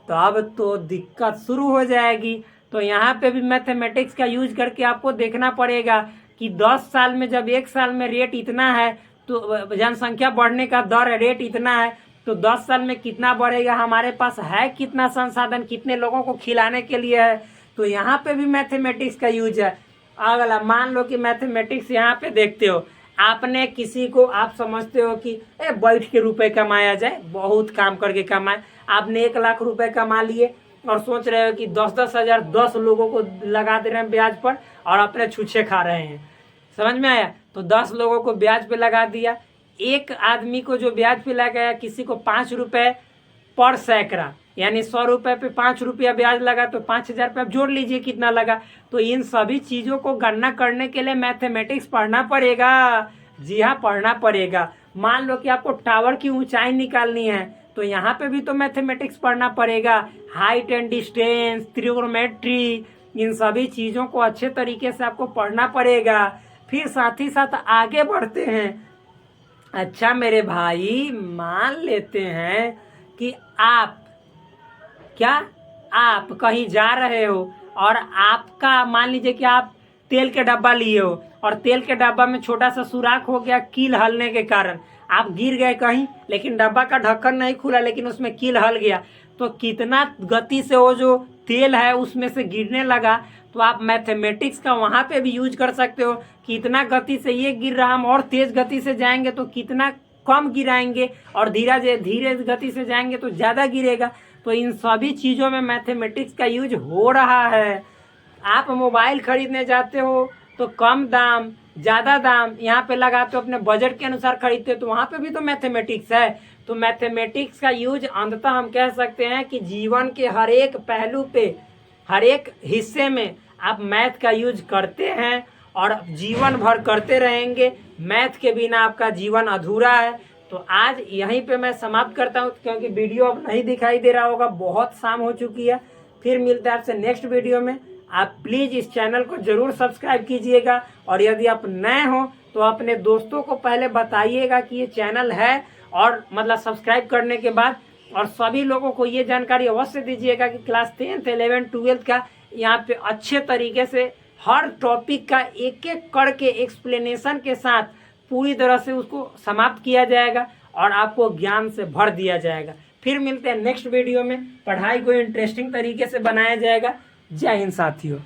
तो अब तो दिक्कत शुरू हो जाएगी। तो यहाँ पे भी मैथमेटिक्स का यूज करके आपको देखना पड़ेगा कि 10 साल में जब एक साल में रेट इतना है, तो जनसंख्या बढ़ने का दर रेट इतना है, तो 10 साल में कितना बढ़ेगा, हमारे पास है कितना संसाधन, कितने लोगों को खिलाने के लिए है। तो यहाँ पे भी मैथमेटिक्स का यूज है। अगला मान लो कि मैथमेटिक्स यहाँ पे देखते हो, आपने किसी को, आप समझते हो कि बैठ के रुपए कमाया जाए, बहुत काम करके कमाए, आपने 1 लाख रुपए कमा लिए और सोच रहे हो कि 10-10 हज़ार 10 लोगों को लगा दे रहे हैं ब्याज पर और अपने छुच्छे खा रहे हैं। समझ में आया? तो 10 लोगों को ब्याज पे लगा दिया, एक आदमी को जो ब्याज पे लगाया, किसी को 5 रुपए पर सैकड़ा, यानी 100 रुपए पे 5 रुपया ब्याज लगा, तो 5,000 रुपये आप जोड़ लीजिए कितना लगा। तो इन सभी चीज़ों को गणना करने के लिए मैथमेटिक्स पढ़ना पड़ेगा। जी हाँ, पढ़ना पड़ेगा। मान लो कि आपको टावर की ऊंचाई निकालनी है, तो यहाँ पे भी तो मैथमेटिक्स पढ़ना पड़ेगा। हाइट एंड डिस्टेंस, ट्रिग्नोमेट्री, इन सभी चीज़ों को अच्छे तरीके से आपको पढ़ना पड़ेगा। फिर साथ ही साथ आगे बढ़ते हैं। अच्छा मेरे भाई, मान लेते हैं कि आप कहीं जा रहे हो और आपका मान लीजिए कि आप तेल के डब्बा लिए हो और तेल के डब्बा में छोटा सा सुराख हो गया कील हलने के कारण, आप गिर गए कहीं, लेकिन डब्बा का ढक्कन नहीं खुला लेकिन उसमें कील हल गया, तो कितना गति से वो जो तेल है उसमें से गिरने लगा। तो आप मैथमेटिक्स का वहाँ पे भी यूज कर सकते हो, कितना गति से ये गिर रहा, हम और तेज गति से जाएंगे तो कितना कम गिराएंगे, और धीरे धीरे गति से जाएंगे तो ज़्यादा गिरेगा। तो इन सभी चीज़ों में मैथमेटिक्स का यूज हो रहा है। आप मोबाइल खरीदने जाते हो तो कम दाम ज़्यादा दाम यहाँ पे लगाते हो, अपने बजट के अनुसार खरीदते हो, तो वहाँ पे भी तो मैथमेटिक्स है। तो मैथमेटिक्स का यूज अंततः हम कह सकते हैं कि जीवन के हर एक पहलू पे, हर एक हिस्से में आप मैथ का यूज करते हैं और जीवन भर करते रहेंगे। मैथ के बिना आपका जीवन अधूरा है। तो आज यहीं पे मैं समाप्त करता हूँ, क्योंकि वीडियो अब नहीं दिखाई दे रहा होगा, बहुत शाम हो चुकी है। फिर मिलते हैं आपसे नेक्स्ट वीडियो में। आप प्लीज़ इस चैनल को ज़रूर सब्सक्राइब कीजिएगा, और यदि आप नए हो तो अपने दोस्तों को पहले बताइएगा कि ये चैनल है, और मतलब सब्सक्राइब करने के बाद और सभी लोगों को ये जानकारी अवश्य दीजिएगा कि क्लास 10th 11th 12th का यहाँ पे अच्छे तरीके से हर टॉपिक का एक एक करके एक्सप्लेनेशन के साथ पूरी तरह से उसको समाप्त किया जाएगा और आपको ज्ञान से भर दिया जाएगा। फिर मिलते हैं नेक्स्ट वीडियो में, पढ़ाई को इंटरेस्टिंग तरीके से बनाया जाएगा। जय हिंद साथियों।